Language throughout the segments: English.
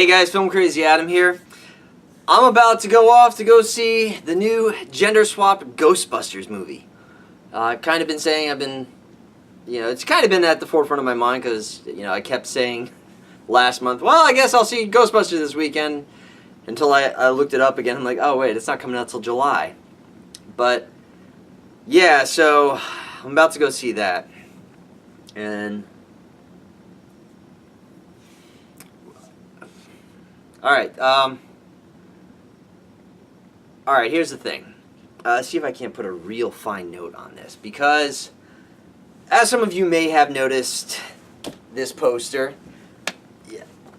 Hey guys, FilmCrazyAdam here. I'm about to go off to go see the new gender-swapped Ghostbusters movie. I've kind of been saying it's kind of been at the forefront of my mind because, I kept saying last month, well, I guess I'll see Ghostbusters this weekend, until I looked it up again. I'm like, oh wait, it's not coming out till July. But, yeah, so I'm about to go see that. And Alright, here's the thing. Let's see if I can't put a real fine note on this, because as some of you may have noticed this poster,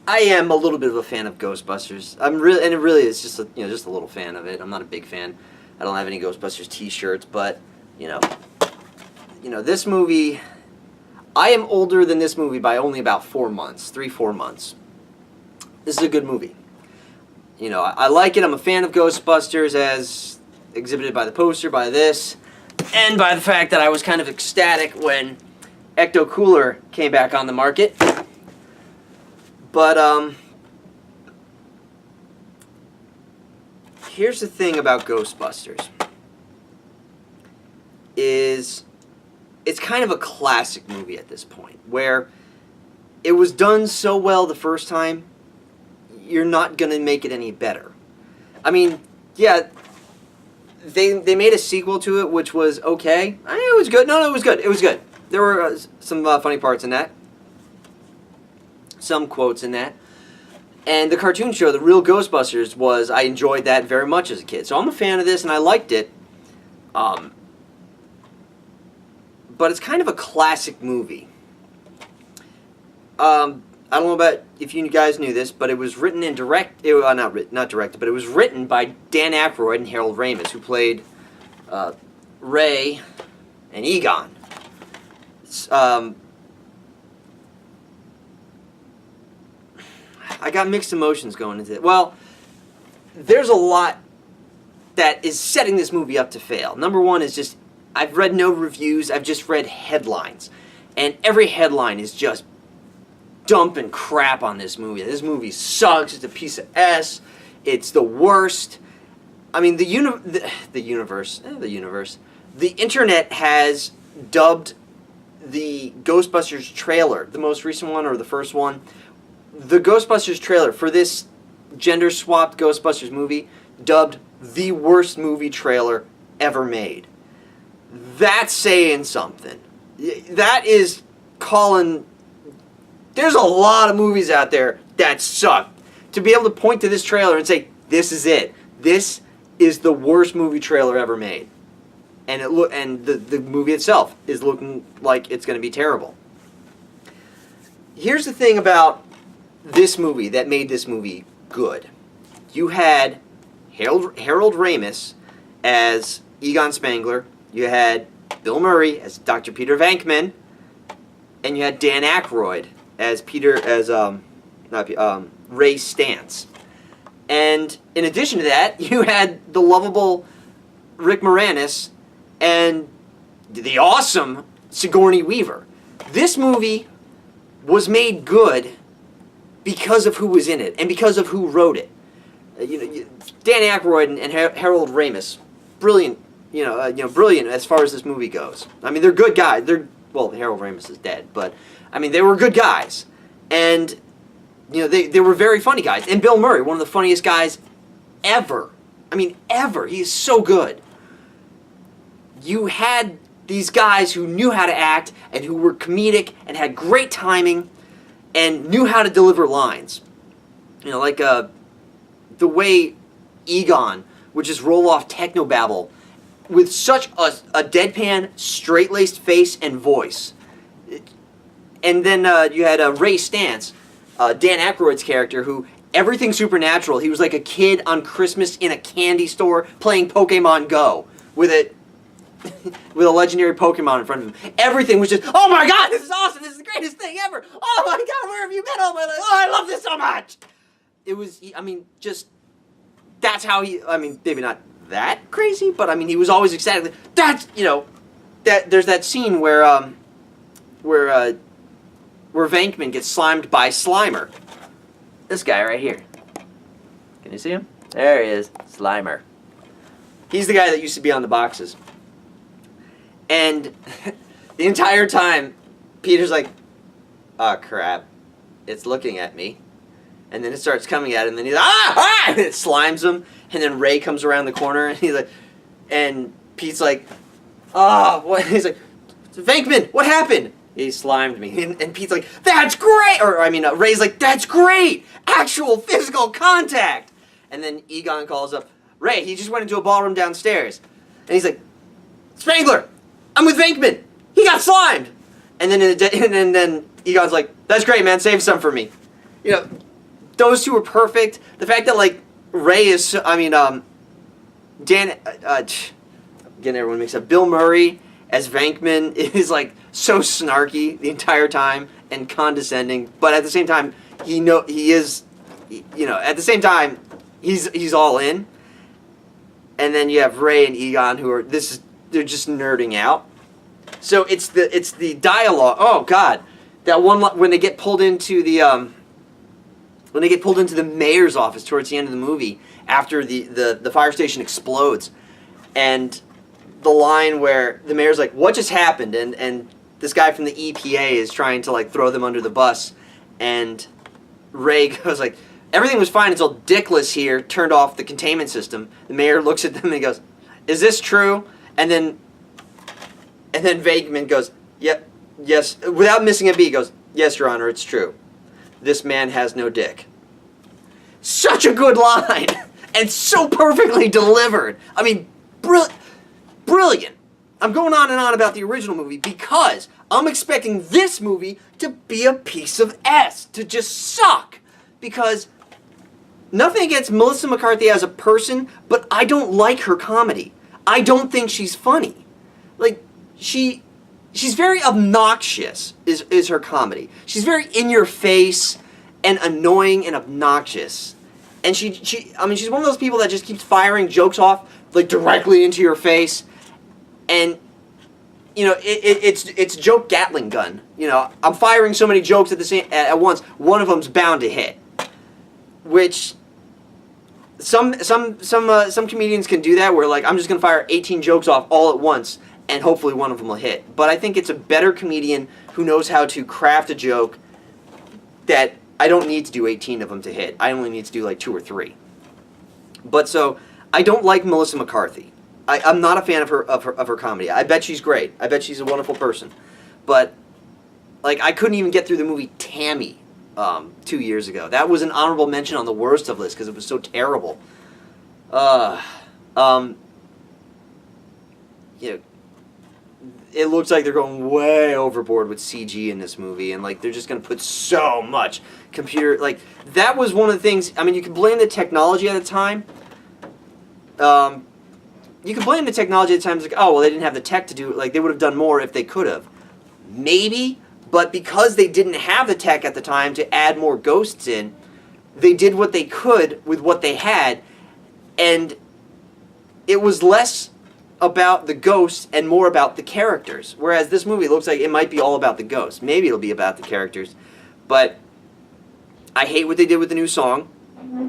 I am a little bit of a fan of Ghostbusters. And it really is just a, just a little fan of it. I'm not a big fan. I don't have any Ghostbusters t-shirts, but this movie, I am older than this movie by only about 4 months, 3-4 months. This is a good movie. I like it. I'm a fan of Ghostbusters as exhibited by the poster, by this, and by the fact that I was kind of ecstatic when Ecto Cooler came back on the market. But, here's the thing about Ghostbusters. It's kind of a classic movie at this point, where it was done so well the first time, you're not going to make it any better. I mean, yeah, they made a sequel to it, which was okay. It was good. No, it was good. It was good. There were some funny parts in that. Some quotes in that. And the cartoon show, The Real Ghostbusters, I enjoyed that very much as a kid. So I'm a fan of this, and I liked it. But it's kind of a classic movie. I don't know about if you guys knew this, but it was written and not directed, but it was written by Dan Aykroyd and Harold Ramis, who played Ray and Egon. I got mixed emotions going into it. Well, there's a lot that is setting this movie up to fail. Number one is just, I've read no reviews, I've just read headlines. And every headline is just dumping crap on this movie. This movie sucks, it's a piece of S, it's the worst. I mean, the internet has dubbed the Ghostbusters trailer, the most recent one or the first one, the Ghostbusters trailer for this gender-swapped Ghostbusters movie, dubbed the worst movie trailer ever made. That's saying something. That is calling... There's a lot of movies out there that suck. To be able to point to this trailer and say, this is it. This is the worst movie trailer ever made. And the movie itself is looking like it's going to be terrible. Here's the thing about this movie that made this movie good. You had Harold Ramis as Egon Spangler. You had Bill Murray as Dr. Peter Venkman. And you had Dan Aykroyd as Ray Stantz. And in addition to that, you had the lovable Rick Moranis and the awesome Sigourney Weaver. This movie was made good because of who was in it and because of who wrote it. Dan Aykroyd and Harold Ramis, brilliant, brilliant as far as this movie goes. I mean, they're good guys. Well, Harold Ramis is dead, but I mean, they were good guys, and they were very funny guys. And Bill Murray, one of the funniest guys ever. I mean, ever. He is so good. You had these guys who knew how to act and who were comedic and had great timing and knew how to deliver lines. Like the way Egon would just roll off technobabble with such a deadpan, straight-laced face and voice. And then you had Ray Stantz, Dan Aykroyd's character, who, everything supernatural. He was like a kid on Christmas in a candy store playing Pokemon Go with a legendary Pokemon in front of him. Everything was just, oh my god, this is awesome, this is the greatest thing ever. Oh my god, where have you been all my life? Oh, I love this so much. It was, that's how maybe not that crazy, but I mean, he was always ecstatic. That's, there's that scene where Venkman gets slimed by Slimer. This guy right here. Can you see him? There he is. Slimer. He's the guy that used to be on the boxes. And the entire time, Peter's like, oh crap, it's looking at me. And then it starts coming at him, and then he's like, ah! And it slimes him. And then Ray comes around the corner, and he's like, and Pete's like, oh, what? He's like, Venkman, what happened? He slimed me. And Pete's like, that's great! Or, I mean, Ray's like, that's great! Actual physical contact! And then Egon calls up, Ray, he just went into a ballroom downstairs. And he's like, Spangler, I'm with Venkman. He got slimed! And then Egon's like, that's great, man, save some for me. You know, those two are perfect. The fact that, like, Ray is, I mean, getting everyone mixed up. Bill Murray as Venkman is, like, so snarky the entire time and condescending, but at the same time, at the same time, he's all in. And then you have Ray and Egon who are, they're just nerding out. So it's the dialogue. Oh, God. That one, when they get pulled into the mayor's office towards the end of the movie, after the fire station explodes, and the line where the mayor's like, what just happened? And this guy from the EPA is trying to, like, throw them under the bus, and Ray goes like, everything was fine until Dickless here turned off the containment system. The mayor looks at them and he goes, is this true? And then Venkman goes, yep, yes, without missing a beat, goes, yes, Your Honor, it's true. This man has no dick. Such a good line! And so perfectly delivered. I mean, brilliant. I'm going on and on about the original movie because I'm expecting this movie to be a piece of S, to just suck. Because nothing against Melissa McCarthy as a person, but I don't like her comedy. I don't think she's funny. Like, she's very obnoxious, is her comedy. She's very in your face and annoying and obnoxious. And she's one of those people that just keeps firing jokes off, like, directly into your face. And, you know, it's joke Gatling gun. You know, I'm firing so many jokes at once, one of them's bound to hit. Which some comedians can do that, where, like, I'm just gonna fire 18 jokes off all at once, and hopefully one of them will hit. But I think it's a better comedian who knows how to craft a joke that I don't need to do 18 of them to hit. I only need to do, like, 2 or 3. But so I don't like Melissa McCarthy. I'm not a fan of her comedy. I bet she's great. I bet she's a wonderful person. But, like, I couldn't even get through the movie Tammy 2 years ago. That was an honorable mention on the worst of list because it was so terrible. You know, it looks like they're going way overboard with CG in this movie, and, like, they're just going to put so much computer, like, that was one of the things. I mean, you can blame the technology at the time. You can blame the technology at the time. It's like, oh, well, they didn't have the tech to do it. Like, they would have done more if they could have. Maybe, but because they didn't have the tech at the time to add more ghosts in, they did what they could with what they had, and it was less about the ghosts and more about the characters. Whereas this movie looks like it might be all about the ghosts. Maybe it'll be about the characters. But I hate what they did with the new song.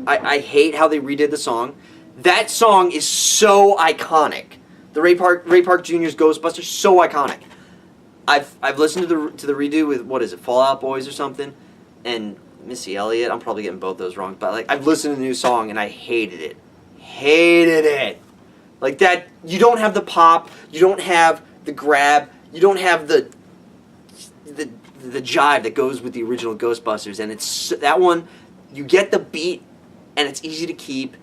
I hate how they redid the song. That song is so iconic. The Ray Park Jr.'s Ghostbusters, so iconic. I've listened to the redo with, what is it, Fall Out Boys or something, and Missy Elliott. I'm probably getting both those wrong, but, like, I've listened to the new song and I hated it. Hated it. Like, that, you don't have the pop, you don't have the grab, you don't have the jive that goes with the original Ghostbusters, and it's that one, you get the beat and it's easy to keep.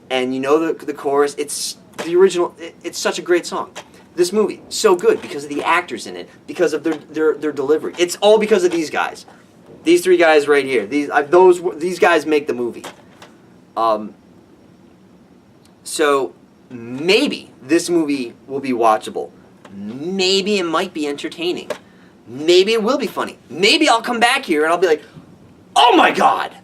And you know the chorus. It's the original. It's such a great song. This movie, so good because of the actors in it, because of their delivery. It's all because of these guys. These 3 guys right here. These guys make the movie. So maybe this movie will be watchable. Maybe it might be entertaining. Maybe it will be funny. Maybe I'll come back here and I'll be like, oh my God,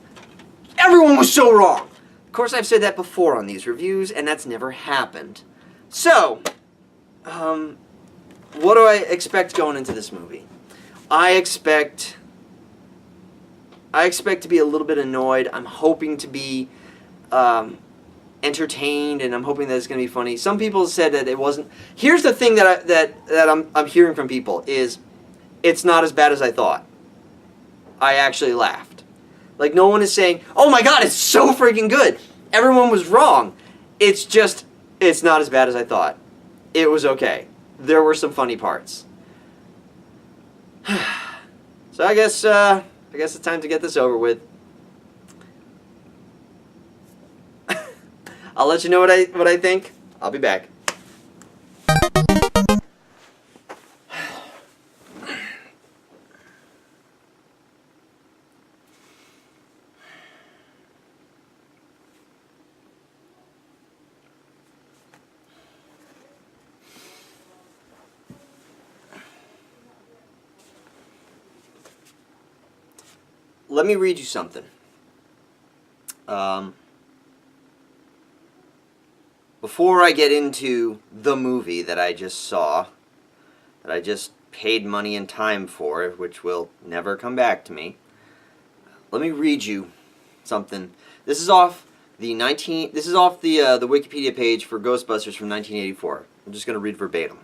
everyone was so wrong. Of course, I've said that before on these reviews, and that's never happened. So, what do I expect going into this movie? I expect I expect to be a little bit annoyed. I'm hoping to be entertained, and I'm hoping that it's going to be funny. Some people said that it wasn't. Here's the thing that I'm hearing from people is, it's not as bad as I thought. I actually laughed. Like, no one is saying, oh my god, it's so freaking good. Everyone was wrong. It's just, it's not as bad as I thought. It was okay. There were some funny parts. So I guess it's time to get this over with. I'll let you know what I think. I'll be back. Let me read you something. Before I get into the movie that I just saw, that I just paid money and time for, which will never come back to me, let me read you something. This is off the Wikipedia page for Ghostbusters from 1984. I'm just going to read verbatim.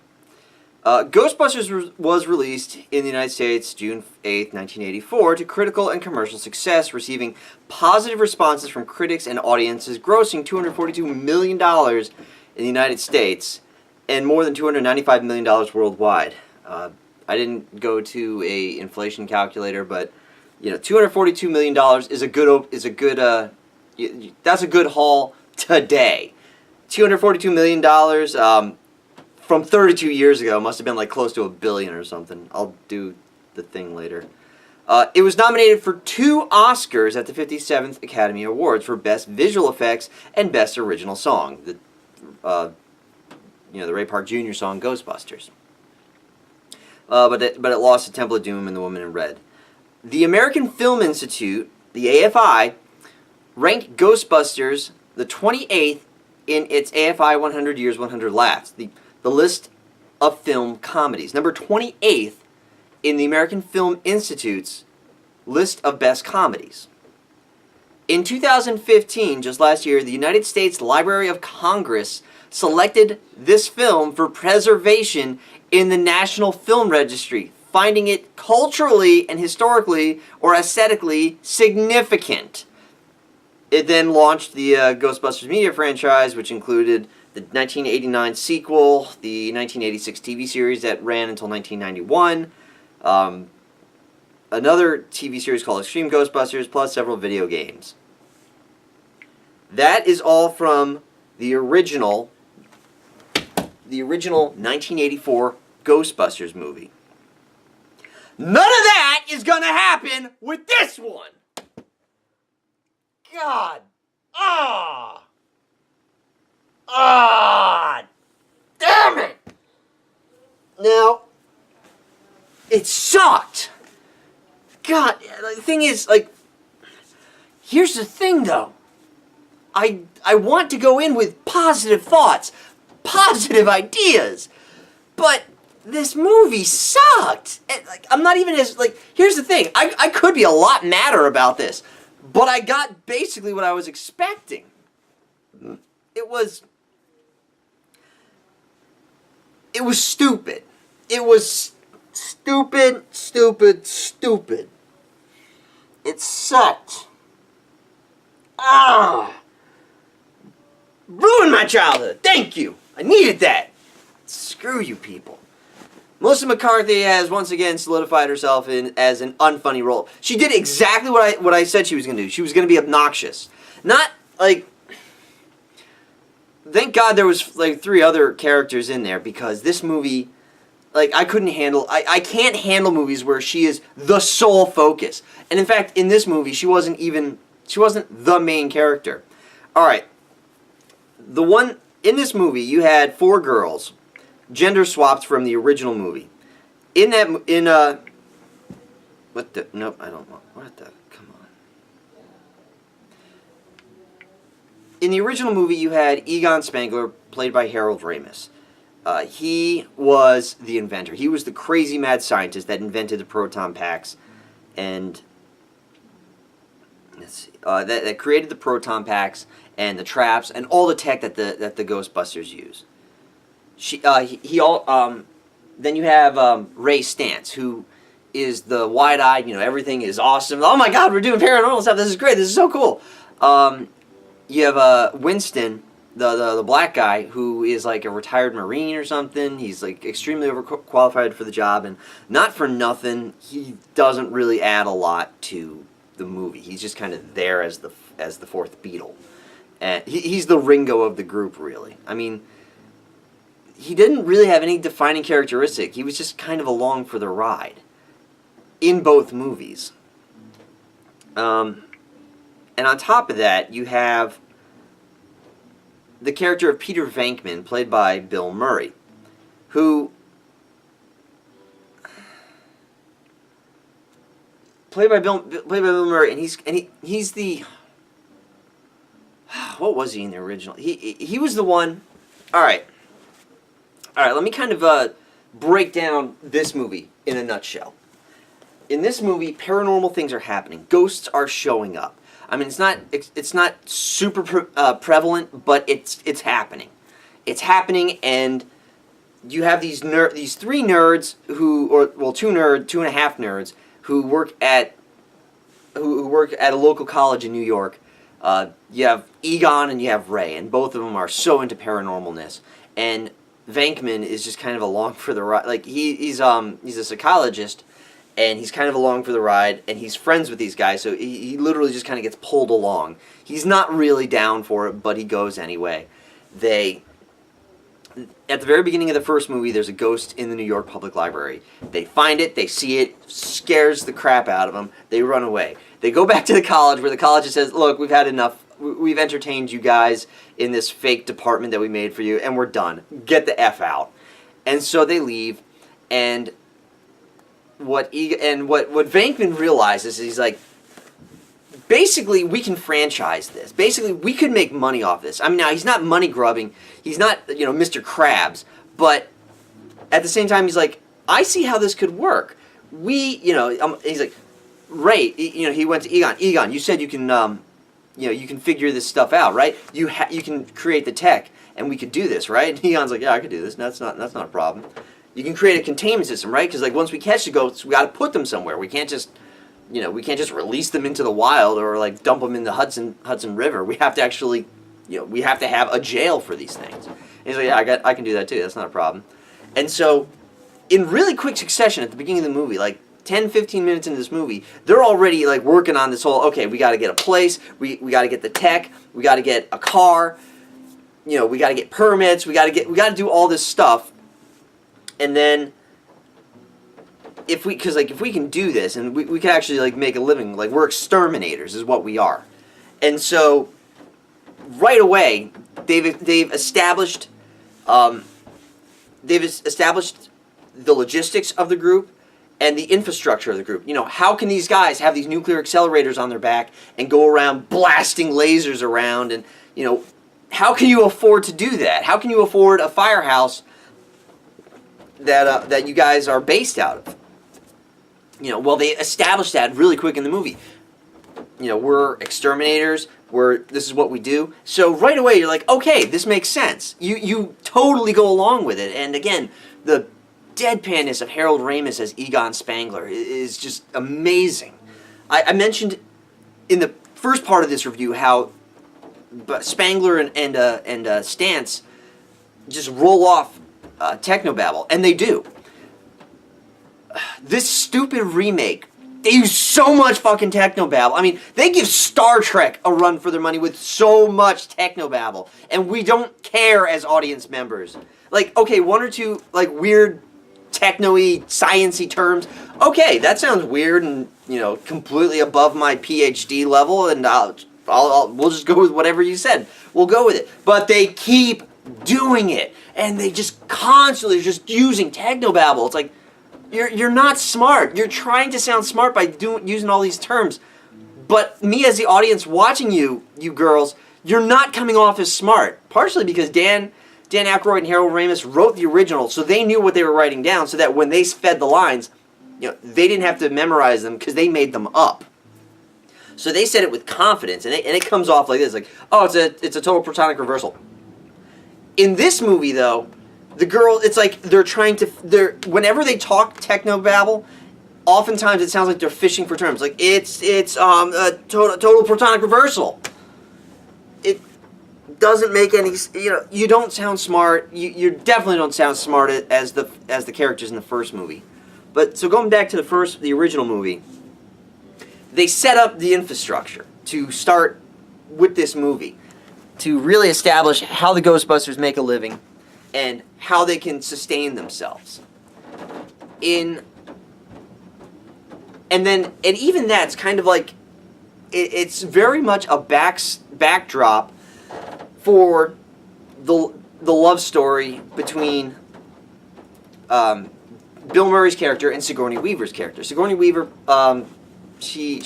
Ghostbusters was released in the United States June 8, 1984, to critical and commercial success, receiving positive responses from critics and audiences, grossing $242 million in the United States and more than $295 million worldwide. I didn't go to a inflation calculator, but $242 million is a good that's a good haul today. $242 million. From 32 years ago, must have been like close to $1 billion or something. I'll do the thing later. It was nominated for 2 Oscars at the 57th Academy Awards for Best Visual Effects and Best Original Song. The Ray Park Jr. song Ghostbusters. But it lost to Temple of Doom and The Woman in Red. The American Film Institute, the AFI, ranked Ghostbusters the 28th in its AFI 100 Years, 100 Laughs. The list of film comedies. Number 28th in the American Film Institute's list of best comedies. In 2015, just last year, the United States Library of Congress selected this film for preservation in the National Film Registry, finding it culturally and historically or aesthetically significant. It then launched the Ghostbusters media franchise, which included the 1989 sequel, the 1986 TV series that ran until 1991, another TV series called Extreme Ghostbusters, plus several video games. That is all from the original 1984 Ghostbusters movie. None of that is going to happen with this one! God! Damn it! Now, it sucked. God, the thing is, like, here's the thing, though. I want to go in with positive thoughts, positive ideas, but this movie sucked. I'm not even as, here's the thing. I could be a lot madder about this, but I got basically what I was expecting. It was stupid. It was stupid. It sucked. Ruined my childhood. Thank you. I needed that. Screw you people. Melissa McCarthy has once again solidified herself as an unfunny role. She did exactly what I said she was going to do. She was going to be obnoxious. Not, thank God there was, 3 other characters in there, because this movie, I couldn't handle... I can't handle movies where she is the sole focus. And in fact, in this movie, she wasn't the main character. Alright. In this movie, you had 4 girls, gender swapped from the original movie. What the... Nope, I don't want... What the... Come on. In the original movie, you had Egon Spengler, played by Harold Ramis. He was the inventor. He was the crazy mad scientist that invented the proton packs and that created the proton packs and the traps and all the tech that the Ghostbusters use. Then you have Ray Stantz, who is the wide-eyed, everything is awesome. Oh my God, we're doing paranormal stuff. This is great. This is so cool. You have Winston, the black guy, who is like a retired Marine or something. He's like extremely overqualified for the job, and not for nothing, he doesn't really add a lot to the movie. He's just kind of there as the fourth Beatle, and he's the Ringo of the group, really. I mean, he didn't really have any defining characteristic. He was just kind of along for the ride in both movies. And on top of that, you have the character of Peter Venkman, played by Bill Murray, who played by Bill Murray, and he's the, what was he in the original? He was the one. All right. Let me kind of break down this movie in a nutshell. In this movie, paranormal things are happening. Ghosts are showing up. I mean, it's not super prevalent, but it's happening. It's happening, and you have these three nerds two and a half nerds who work at a local college in New York. You have Egon and you have Ray, and both of them are so into paranormalness. And Venkman is just kind of along for the ride. Like he's a psychologist. And he's kind of along for the ride, and he's friends with these guys, so he literally just kind of gets pulled along. He's not really down for it, but he goes anyway. At the very beginning of the first movie, there's a ghost in the New York Public Library. They find it, they see it, scares the crap out of them, they run away. They go back to the college, where the college says, look, we've had enough, we've entertained you guys in this fake department that we made for you, and we're done. Get the F out. And so they leave, and what Venkman realizes is he's like, basically, we can franchise this. Basically, we could make money off this. I mean, now, he's not money grubbing. He's not, Mr. Krabs. But at the same time, he's like, I see how this could work. He's like, Ray, he went to Egon. Egon, you said you can, you can figure this stuff out, right? You can create the tech, and we could do this, right? And Egon's like, yeah, I could do this. That's not a problem. You can create a containment system, right? Because once we catch the ghosts, we got to put them somewhere. We can't just, release them into the wild or dump them in the Hudson River. We have to actually, we have to have a jail for these things. And he's like, yeah, I can do that too. That's not a problem. And so, in really quick succession at the beginning of the movie, 10, 15 minutes into this movie, they're already working on this whole, okay, we got to get a place, we got to get the tech, we got to get a car, we got to get permits, we got to do all this stuff. And then, if we can do this, and we can actually make a living, we're exterminators, is what we are. And so, right away, they've established the logistics of the group and the infrastructure of the group. How can these guys have these nuclear accelerators on their back and go around blasting lasers around, and how can you afford to do that? How can you afford a firehouse that you guys are based out of? Well, they established that really quick in the movie. We're exterminators. This is what we do. So right away, you're like, okay, this makes sense. You totally go along with it. And again, the deadpanness of Harold Ramis as Egon Spangler is just amazing. I mentioned in the first part of this review how Spangler and Stantz just roll off technobabble, and they do. This stupid remake, they use so much fucking technobabble. I mean, they give Star Trek a run for their money with so much technobabble, and we don't care as audience members. Okay, one or two weird techno-y, science-y terms. Okay, that sounds weird and completely above my PhD level, and we'll just go with whatever you said. We'll go with it. But they keep doing it, and they just constantly just using technobabble. It's like, you're not smart. You're trying to sound smart by using all these terms, but me as the audience watching you girls, you're not coming off as smart. Partially because Dan Aykroyd and Harold Ramis wrote the original, so they knew what they were writing down, so that when they fed the lines, they didn't have to memorize them because they made them up. So they said it with confidence, and it comes off like this, like, oh, it's a total platonic reversal. In this movie, though, the girl, it's like whenever they talk technobabble, oftentimes it sounds like they're fishing for terms. Like, it's a total platonic reversal. It doesn't make any, you don't sound smart. You definitely don't sound smart as the characters in the first movie. But, so going back to the original movie, they set up the infrastructure to start with this movie, to really establish how the Ghostbusters make a living and how they can sustain themselves. And even that's kind of like, it's very much a backdrop for the love story between Bill Murray's character and Sigourney Weaver's character. Sigourney Weaver, she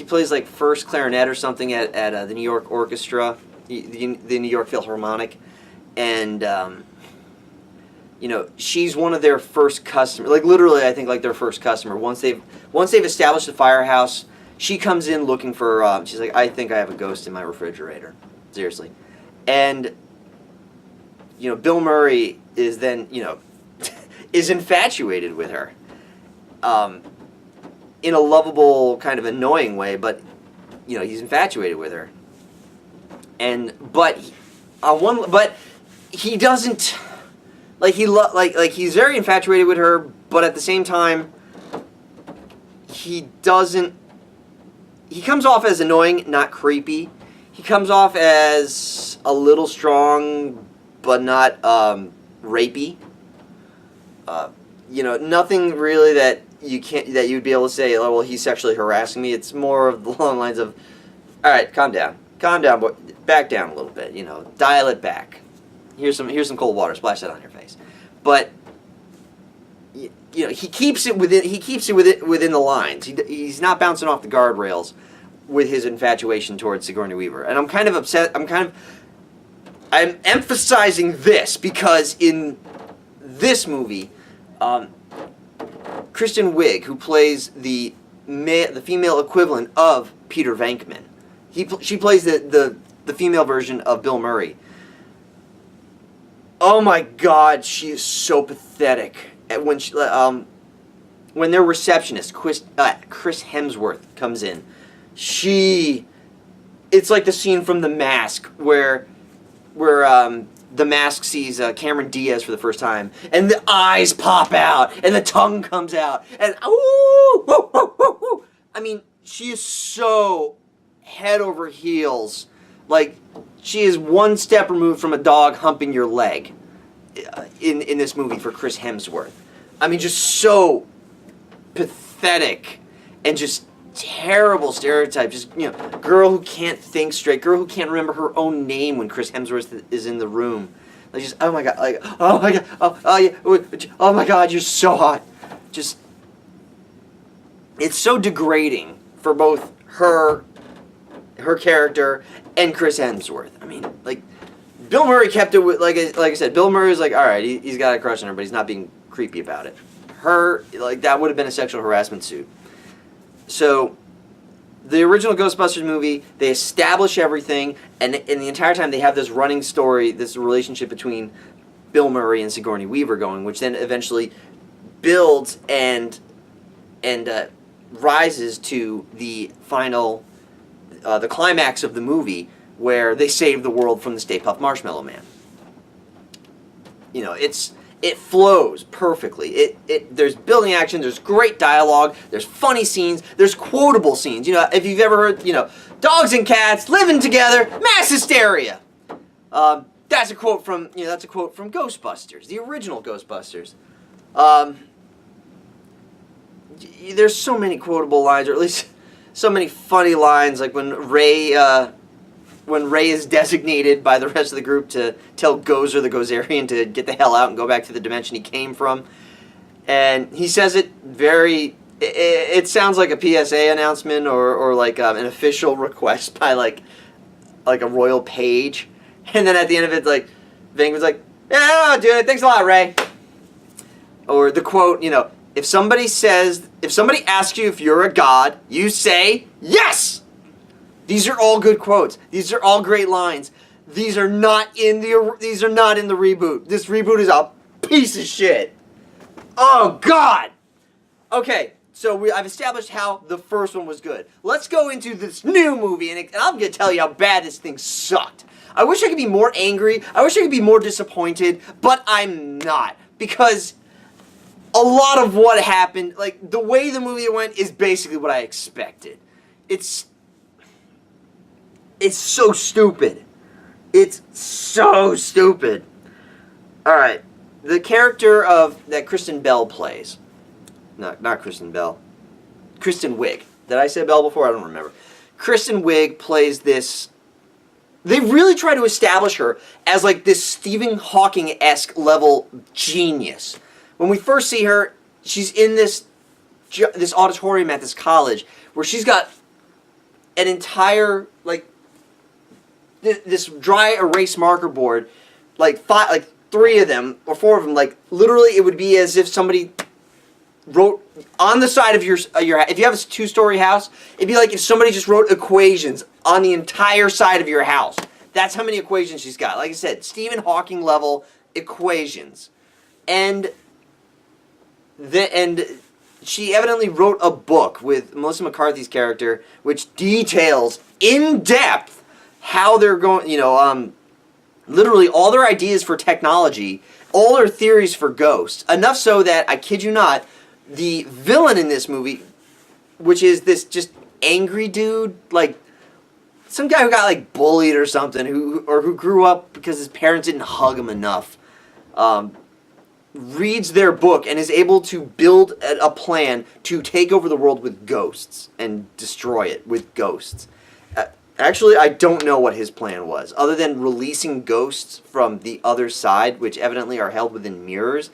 plays like first clarinet or something at the New York Orchestra, the New York Philharmonic, and she's one of their first customers. Like, literally, I think like their first customer. Once they've established the firehouse, she comes in looking for. She's like, I think I have a ghost in my refrigerator. Seriously, and Bill Murray is then is infatuated with her. In a lovable, kind of annoying way, but he's infatuated with her, but he doesn't he's very infatuated with her, but at the same time he comes off as annoying, not creepy. He comes off as a little strong, but not rapey. Nothing really that you'd be able to say, oh, well, he's sexually harassing me. It's more of the long lines of, all right, calm down, boy, back down a little bit, dial it back. Here's some cold water, splash that on your face. But he keeps it within the lines. He's not bouncing off the guardrails with his infatuation towards Sigourney Weaver. And I'm kind of upset. I'm emphasizing this because in this movie, Kristen Wiig, who plays the female equivalent of Peter Venkman, she plays the female version of Bill Murray. Oh my God, she is so pathetic. When their receptionist Chris Hemsworth comes in, it's like the scene from The Mask where The Mask sees Cameron Diaz for the first time, and the eyes pop out, and the tongue comes out, and ooh, woo, woo, woo, woo. I mean, she is so head over heels, like she is one step removed from a dog humping your leg in this movie for Chris Hemsworth. I mean, just so pathetic and just terrible stereotype. Just, girl who can't think straight, girl who can't remember her own name when Chris Hemsworth is in the room. Like, just, oh my God, like, oh my God, oh yeah, oh my God, you're so hot. Just, it's so degrading for both her character and Chris Hemsworth. I mean, like, Bill Murray kept it with, like I said, Bill Murray was like, all right, he's got a crush on her, but he's not being creepy about it. Her, like, that would have been a sexual harassment suit. So, the original Ghostbusters movie, they establish everything, and in the entire time they have this running story, this relationship between Bill Murray and Sigourney Weaver going, which then eventually builds and rises to the final, the climax of the movie, where they save the world from the Stay Puft Marshmallow Man. It flows perfectly. There's building action, there's great dialogue, there's funny scenes, there's quotable scenes. If you've ever heard, dogs and cats living together, mass hysteria. That's a quote from Ghostbusters, the original Ghostbusters. There's so many quotable lines, or at least so many funny lines, like when Ray is designated by the rest of the group to tell Gozer the Gozerian to get the hell out and go back to the dimension he came from. And he says it it sounds like a PSA announcement or like an official request by like a royal page. And then at the end of it, like, Venkman's like, yeah, dude, thanks a lot, Ray. Or the quote, If somebody asks you if you're a god, you say yes. These are all good quotes. These are all great lines. These are not in the reboot. This reboot is a piece of shit. Oh God. Okay, so I've established how the first one was good. Let's go into this new movie, and I'm gonna tell you how bad this thing sucked. I wish I could be more angry. I wish I could be more disappointed, but I'm not, because a lot of what happened, like the way the movie went, is basically what I expected. It's so stupid. It's so stupid. All right, the character that Kristen Bell plays, not Kristen Bell, Kristen Wiig. Did I say Bell before? I don't remember. Kristen Wiig plays this. They really try to establish her as like this Stephen Hawking-esque level genius. When we first see her, she's in this auditorium at this college where she's got an entire this dry erase marker board, like 3 of them or 4 of them. Like literally, it would be as if somebody wrote on the side of your if you have a 2-story house, it'd be like if somebody just wrote equations on the entire side of your house. That's how many equations she's got. Like I said, Stephen Hawking level equations. And she evidently wrote a book with Melissa McCarthy's character, which details in depth how they're going, literally all their ideas for technology, all their theories for ghosts. Enough so that, I kid you not, the villain in this movie, which is this just angry dude, like some guy who got like bullied or something, who grew up because his parents didn't hug him enough, reads their book and is able to build a plan to take over the world with ghosts and destroy it with ghosts. Actually, I don't know what his plan was, other than releasing ghosts from the other side, which evidently are held within mirrors.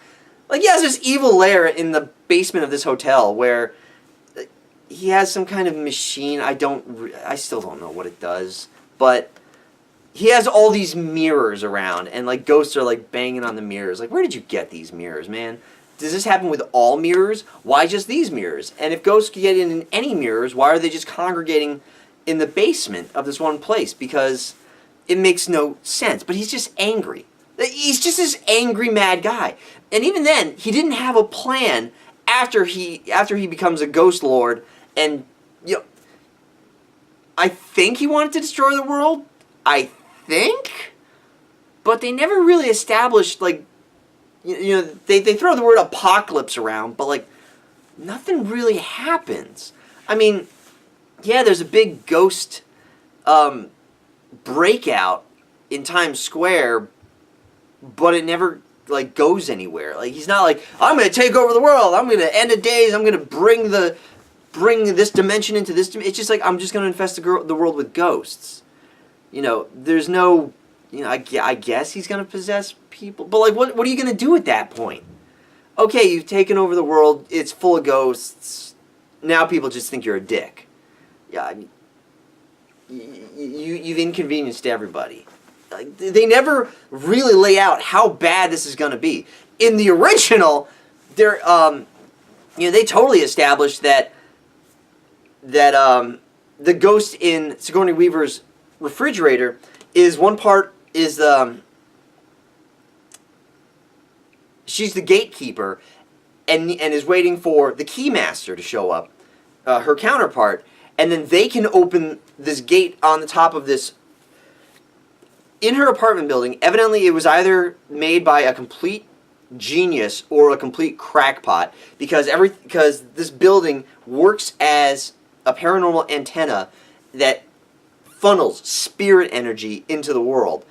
Like, he has this evil lair in the basement of this hotel where he has some kind of machine. I still don't know what it does, but he has all these mirrors around, and like ghosts are like banging on the mirrors. Like, where did you get these mirrors, man? Does this happen with all mirrors? Why just these mirrors? And if ghosts can get in any mirrors, why are they just congregating in the basement of this one place? Because it makes no sense. But he's just angry. He's just this angry, mad guy. And even then, he didn't have a plan after he becomes a ghost lord. And I think he wanted to destroy the world. I think, but they never really established they throw the word apocalypse around, but like nothing really happens. I mean, yeah, there's a big ghost breakout in Times Square, but it never like goes anywhere. Like, he's not like, I'm going to take over the world, I'm going to end of days, I'm going to bring this dimension into this dimension. It's just like, I'm just going to infest the world with ghosts. There's no, I guess he's going to possess people. But, like, what are you going to do at that point? Okay, you've taken over the world. It's full of ghosts. Now people just think you're a dick. Yeah, I mean, you've inconvenienced everybody. Like, they never really lay out how bad this is going to be. In the original, they totally established that the ghost in Sigourney Weaver's refrigerator is she's the gatekeeper and is waiting for the keymaster to show up, her counterpart, and then they can open this gate on the top of this in her apartment building. Evidently it was either made by a complete genius or a complete crackpot, because this building works as a paranormal antenna that funnels spirit energy into the world.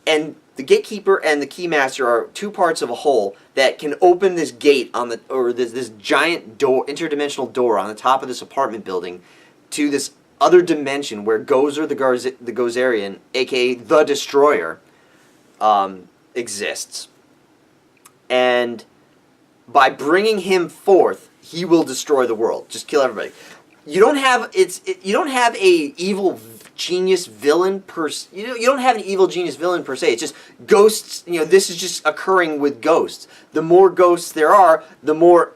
And the gatekeeper and the keymaster are 2 parts of a whole that can open this gate this giant door, interdimensional door on the top of this apartment building to this other dimension where Gozer the Gozerian, aka the Destroyer, exists. And by bringing him forth, he will destroy the world. Just kill everybody. You don't have a evil genius villain per se. You don't have an evil genius villain per se. It's just ghosts. This is just occurring with ghosts. The more ghosts there are, the more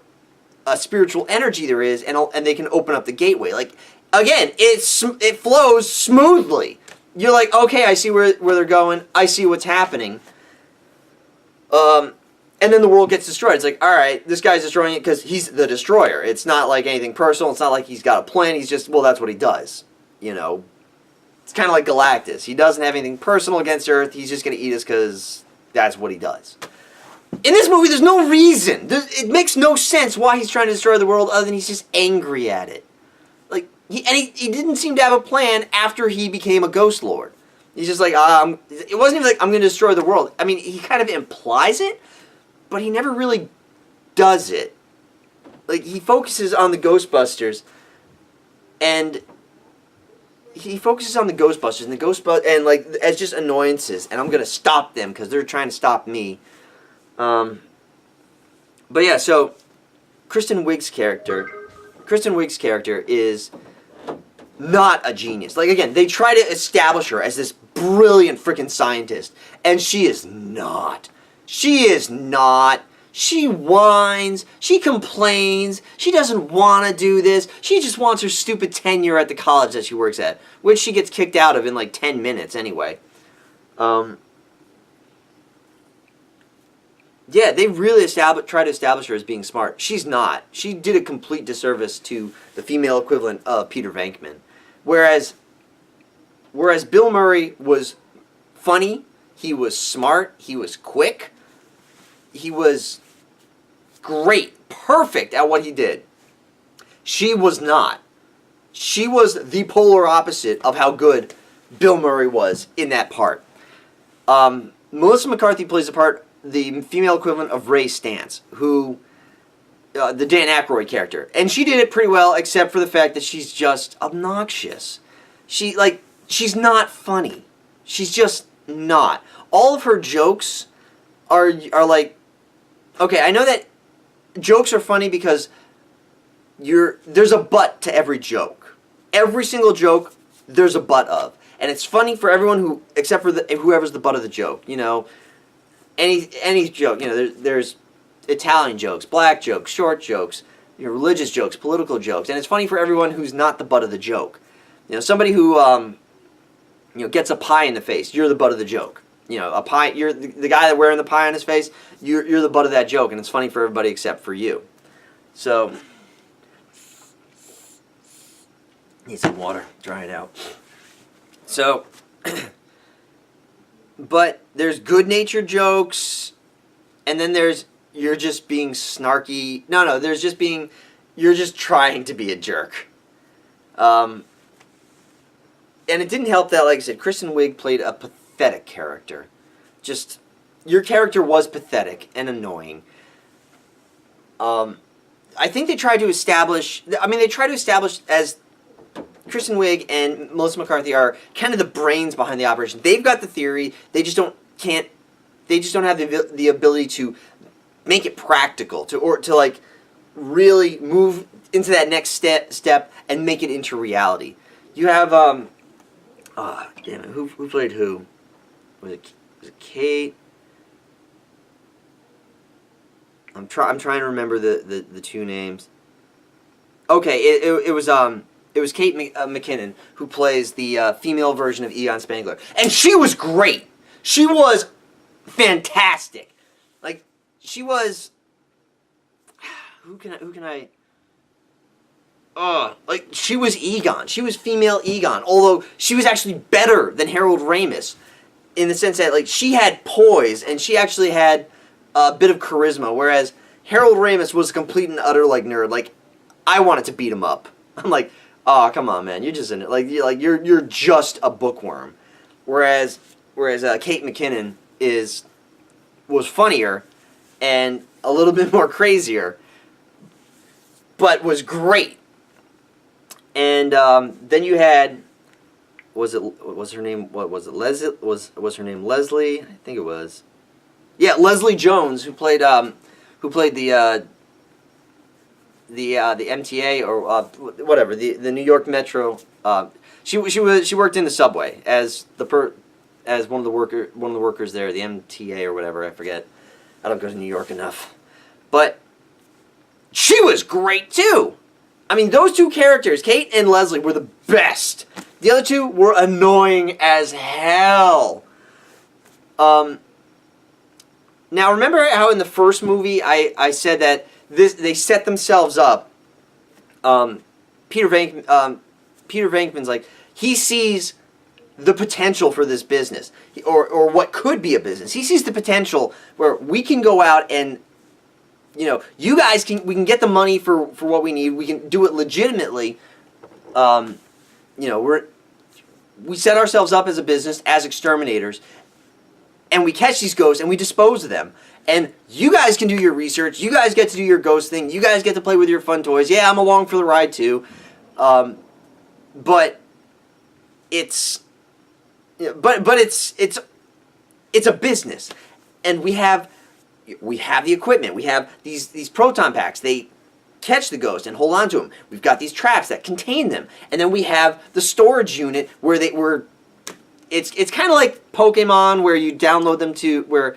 spiritual energy there is, and they can open up the gateway. Like, again, it flows smoothly. You're like, okay, I see where they're going. I see what's happening. And then the world gets destroyed. It's like, all right, this guy's destroying it because he's the destroyer. It's not like anything personal. It's not like he's got a plan. He's just, well, that's what he does. You know, it's kind of like Galactus. He doesn't have anything personal against Earth. He's just going to eat us because that's what he does. In this movie, there's no reason. It makes no sense why he's trying to destroy the world other than he's just angry at it. Like, he didn't seem to have a plan after he became a Ghost Lord. He's just like, it wasn't even like, I'm going to destroy the world. I mean, he kind of implies it, but he never really does it. Like, he focuses on the Ghostbusters, and and like, as just annoyances, and I'm going to stop them because they're trying to stop me. But yeah, so Kristen Wiig's character is not a genius. Like, again, they try to establish her as this brilliant freaking scientist, and she is not. She is not. She whines. She complains. She doesn't want to do this. She just wants her stupid tenure at the college that she works at, which she gets kicked out of in like 10 minutes anyway. Yeah, they really try to establish her as being smart. She's not. She did a complete disservice to the female equivalent of Peter Venkman. Whereas Bill Murray was funny, he was smart, he was quick, he was great, perfect at what he did. She was not. She was the polar opposite of how good Bill Murray was in that part. Melissa McCarthy plays the female equivalent of Ray Stantz, who, the Dan Aykroyd character. And she did it pretty well, except for the fact that she's just obnoxious. She's not funny. She's just not. All of her jokes are like, okay, I know that jokes are funny because there's a butt to every joke. Every single joke, there's a butt of. And it's funny for everyone except for whoever's the butt of the joke, you know. Any joke, you know, there's Italian jokes, black jokes, short jokes, you know, religious jokes, political jokes, and it's funny for everyone who's not the butt of the joke. You know, somebody who gets a pie in the face, you're the butt of the joke. You know, a pie, you're the guy that wearing the pie on his face, you're the butt of that joke, and it's funny for everybody except for you. So, need some water, dry it out. So. But there's good-natured jokes, and then there's you're just being snarky. No, there's just you're just trying to be a jerk. And it didn't help that, like I said, Kristen Wiig played a pathetic character. Just, your character was pathetic and annoying. I think they tried to establish, as Kristen Wiig and Melissa McCarthy are kind of the brains behind the operation. They've got the theory. They just don't have the ability to make it practical to like really move into that next step and make it into reality. You have damn it, who played who? Was it Kate? I'm trying to remember the two names. Okay, it was Kate McKinnon who plays the female version of Egon Spangler, and she was great. She was fantastic. Like, she was. Who can I? Like, she was Egon. She was female Egon, although she was actually better than Harold Ramis in the sense that, like, she had poise and she actually had a bit of charisma, whereas Harold Ramis was a complete and utter like nerd. Like, I wanted to beat him up. I'm like, oh, come on, man, you're just in it. You're just a bookworm. Whereas Kate McKinnon was funnier and a little bit more crazier, but was great. And then you had, was her name Leslie? Was her name Leslie? I think it was. Yeah, Leslie Jones, who played the MTA or whatever, the New York Metro. She worked in the subway as one of the workers there, the MTA or whatever, I forget. I don't go to New York enough. But she was great too. I mean, those two characters, Kate and Leslie, were the best. The other two were annoying as hell. Now, remember how in the first movie I said that they set themselves up. Peter Venkman's like, he sees the potential for this business, or what could be a business. He sees the potential where we can go out and, you guys we can get the money for what we need. We can do it legitimately. We set ourselves up as a business, as exterminators, and we catch these ghosts and we dispose of them. And you guys can do your research. You guys get to do your ghost thing. You guys get to play with your fun toys. Yeah, I'm along for the ride too. But it's it's a business, and we have the equipment. We have these proton packs. They catch the ghost and hold on to them. We've got these traps that contain them, and then we have the storage unit where it's kind of like Pokemon, where you download them to where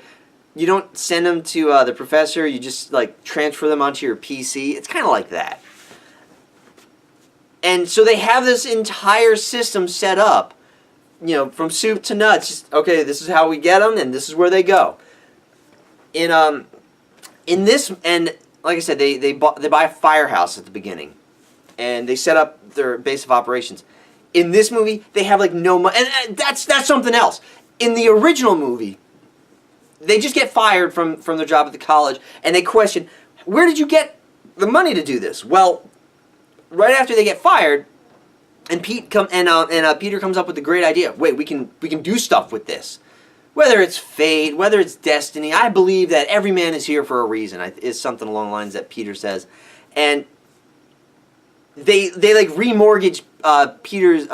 you don't send them to the professor. You just like transfer them onto your PC. It's kind of like that. And so they have this entire system set up, from soup to nuts. Just, okay, this is how we get them, and this is where they go. In this, and like I said, they buy a firehouse at the beginning, and they set up their base of operations. In this movie, they have like no money, and that's something else. In the original movie, they just get fired from their job at the college, and they question, where did you get the money to do this? Well, right after they get fired, and Peter comes up with the great idea. Wait, we can do stuff with this. Whether it's fate, whether it's destiny, I believe that every man is here for a reason. Is something along the lines that Peter says, and they like remortgage Peter's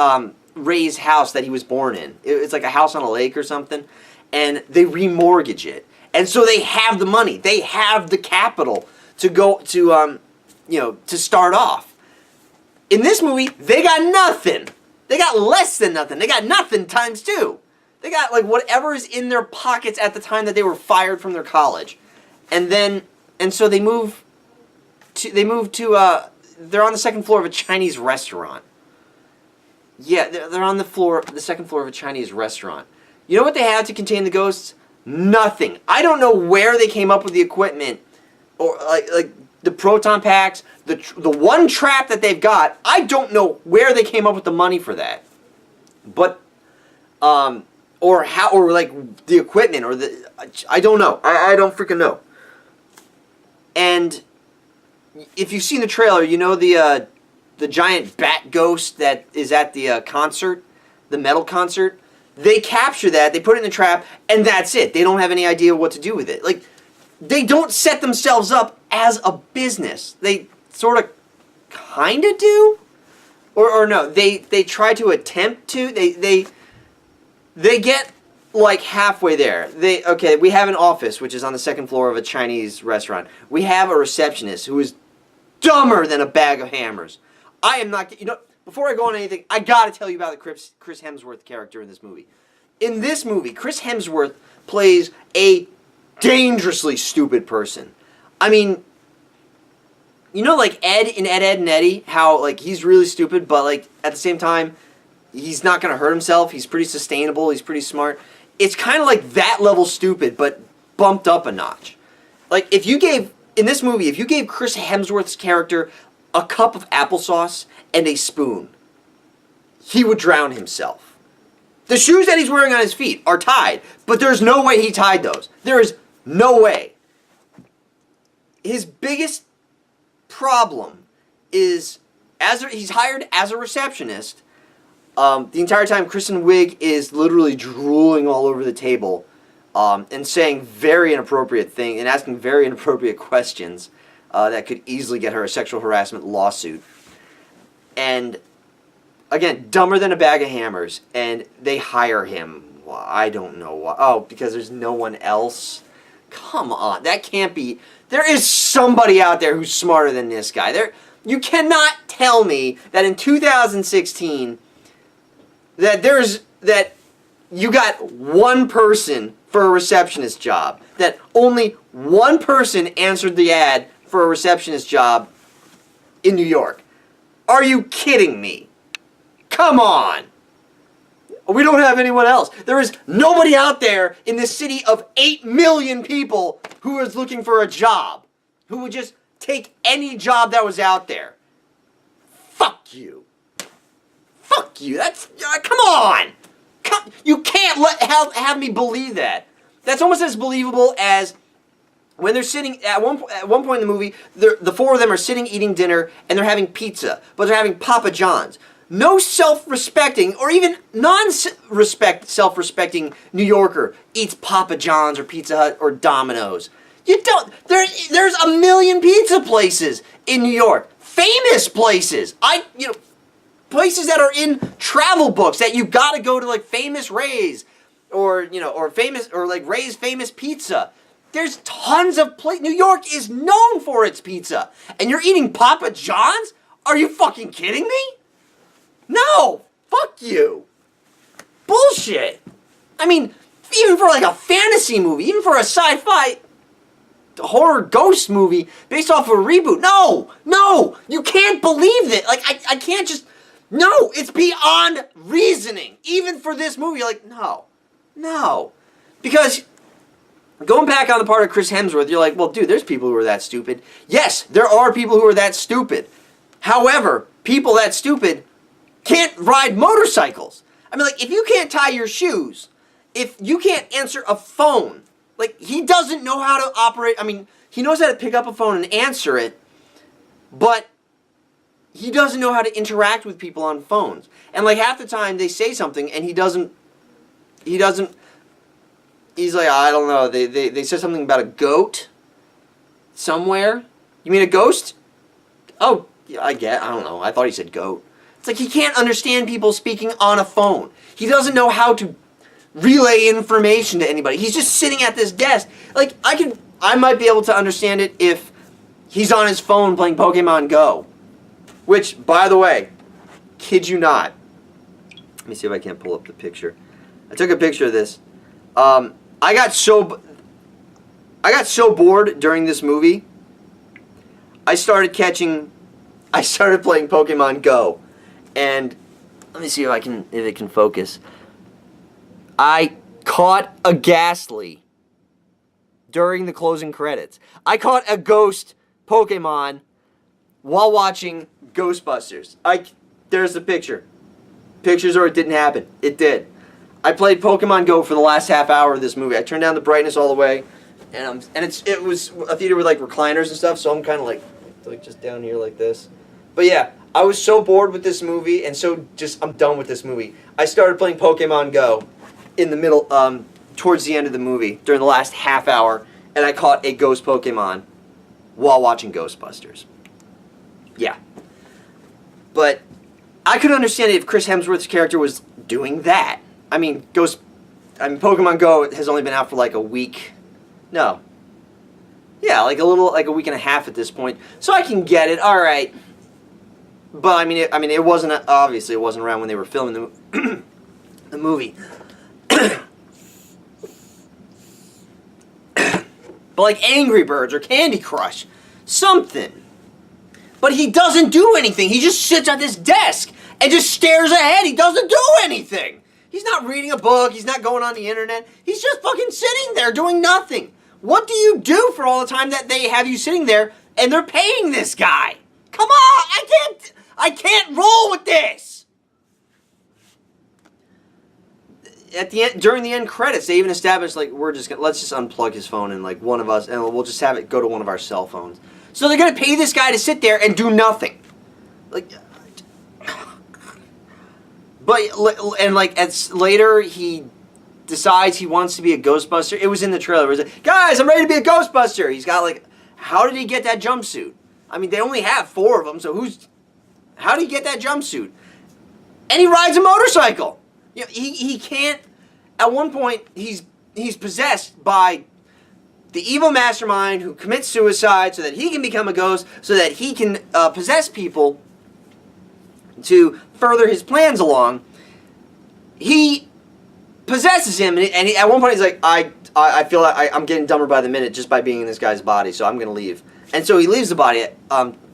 Ray's house that he was born in. It's like a house on a lake or something, and they remortgage it, and so they have the money, they have the capital to go to to start off. In this movie, they got nothing. They got less than nothing. They got nothing times two. They got like whatever is in their pockets at the time that they were fired from their college, and so they move to they're on the second floor of a Chinese restaurant. Yeah, they're on the second floor of a Chinese restaurant. You know what they had to contain the ghosts? Nothing. I don't know where they came up with the equipment, or like the proton packs, the one trap that they've got. I don't know where they came up with the money for that, but or how, or like the equipment, or I don't know. I don't freaking know. And if you've seen the trailer, the giant bat ghost that is at the concert, the metal concert. They capture that, they put it in the trap, and that's it. They don't have any idea what to do with it. Like, they don't set themselves up as a business. They sort of kind of do, or no. They try to attempt to. They get like halfway there. We have an office which is on the second floor of a Chinese restaurant. We have a receptionist who is dumber than a bag of hammers. I am not. Before I go on anything, I gotta tell you about the Chris Hemsworth character in this movie. In this movie, Chris Hemsworth plays a dangerously stupid person. I mean, like Ed in Ed, Edd n Eddy, how like he's really stupid, but like at the same time, he's not gonna hurt himself. He's pretty sustainable. He's pretty smart. It's kind of like that level stupid, but bumped up a notch. Like in this movie, if you gave Chris Hemsworth's character a cup of applesauce and a spoon, he would drown himself. The shoes that he's wearing on his feet are tied, but there's no way he tied those. There is no way. His biggest problem is he's hired as a receptionist. The entire time, Kristen Wiig is literally drooling all over the table and saying very inappropriate things and asking very inappropriate questions that could easily get her a sexual harassment lawsuit. And again, dumber than a bag of hammers. And they hire him. Well, I don't know why. Oh, because there's no one else? Come on. That can't be. There is somebody out there who's smarter than this guy. You cannot tell me that in 2016 that you got one person for a receptionist job. That only one person answered the ad for a receptionist job in New York. Are you kidding me? Come on. We don't have anyone else. There is nobody out there in this city of 8 million people who is looking for a job, who would just take any job that was out there. Fuck you. Fuck you. That's, come on. You can't have me believe that. That's almost as believable as when they're sitting, at one point in the movie, the four of them are sitting eating dinner and they're having pizza, but they're having Papa John's. No self-respecting or even self-respecting New Yorker eats Papa John's or Pizza Hut or Domino's. You don't. There's a million pizza places in New York, famous places. Places that are in travel books that you gotta go to, like Famous Ray's, or like Ray's Famous Pizza. There's tons of places. New York is known for its pizza, and you're eating Papa John's? Are you fucking kidding me? No! Fuck you! Bullshit! I mean, even for like a fantasy movie, even for a sci-fi horror ghost movie based off of a reboot, no! You can't believe that. Like, I can't just... No! It's beyond reasoning. Even for this movie, like, no. Because... going back on the part of Chris Hemsworth, you're like, well, dude, there's people who are that stupid. Yes, there are people who are that stupid. However, people that stupid can't ride motorcycles. I mean, like, if you can't tie your shoes, if you can't answer a phone, like, he doesn't know how to operate. I mean, he knows how to pick up a phone and answer it, but he doesn't know how to interact with people on phones. And, like, half the time they say something and he doesn't, he's like, I don't know, they said something about a goat somewhere. You mean a ghost? Oh, yeah, I don't know. I thought he said goat. It's like he can't understand people speaking on a phone. He doesn't know how to relay information to anybody. He's just sitting at this desk. Like, I might be able to understand it if he's on his phone playing Pokemon Go. Which, by the way, kid you not. Let me see if I can't pull up the picture. I took a picture of this. I got so bored during this movie, I started playing Pokemon Go, and let me see if it can focus. I caught a Ghastly during the closing credits. I caught a ghost Pokemon while watching Ghostbusters. There's the picture. Pictures or it didn't happen. It did. I played Pokemon Go for the last half hour of this movie. I turned down the brightness all the way, and it was a theater with like recliners and stuff, so I'm kind of like just down here like this. But yeah, I was so bored with this movie, and I'm done with this movie. I started playing Pokemon Go in the middle, towards the end of the movie, during the last half hour, and I caught a ghost Pokemon while watching Ghostbusters. Yeah. But I could understand it if Chris Hemsworth's character was doing that. I mean, Pokemon Go has only been out for like a week. No. Yeah, like a week and a half at this point. So I can get it, alright. But I mean, it wasn't, obviously it wasn't around when they were filming the movie. But like Angry Birds or Candy Crush. Something. But he doesn't do anything. He just sits at this desk and just stares ahead. He doesn't do anything. He's not reading a book. He's not going on the internet. He's just fucking sitting there doing nothing. What do you do for all the time that they have you sitting there and they're paying this guy? Come on, I can't roll with this. At the end, during the end credits, they even established like let's just unplug his phone and like one of us, and we'll just have it go to one of our cell phones. So they're gonna pay this guy to sit there and do nothing, like. But later he decides he wants to be a Ghostbuster. It was in the trailer. It was like, guys, I'm ready to be a Ghostbuster. He's got like, how did he get that jumpsuit? I mean, they only have 4 of them, so how did he get that jumpsuit? And he rides a motorcycle. You know, he can't. At one point, he's possessed by the evil mastermind who commits suicide so that he can become a ghost, so that he can possess people to further his plans along. He possesses him, and at one point he's like, I feel like I'm getting dumber by the minute just by being in this guy's body, so I'm going to leave. And so he leaves the body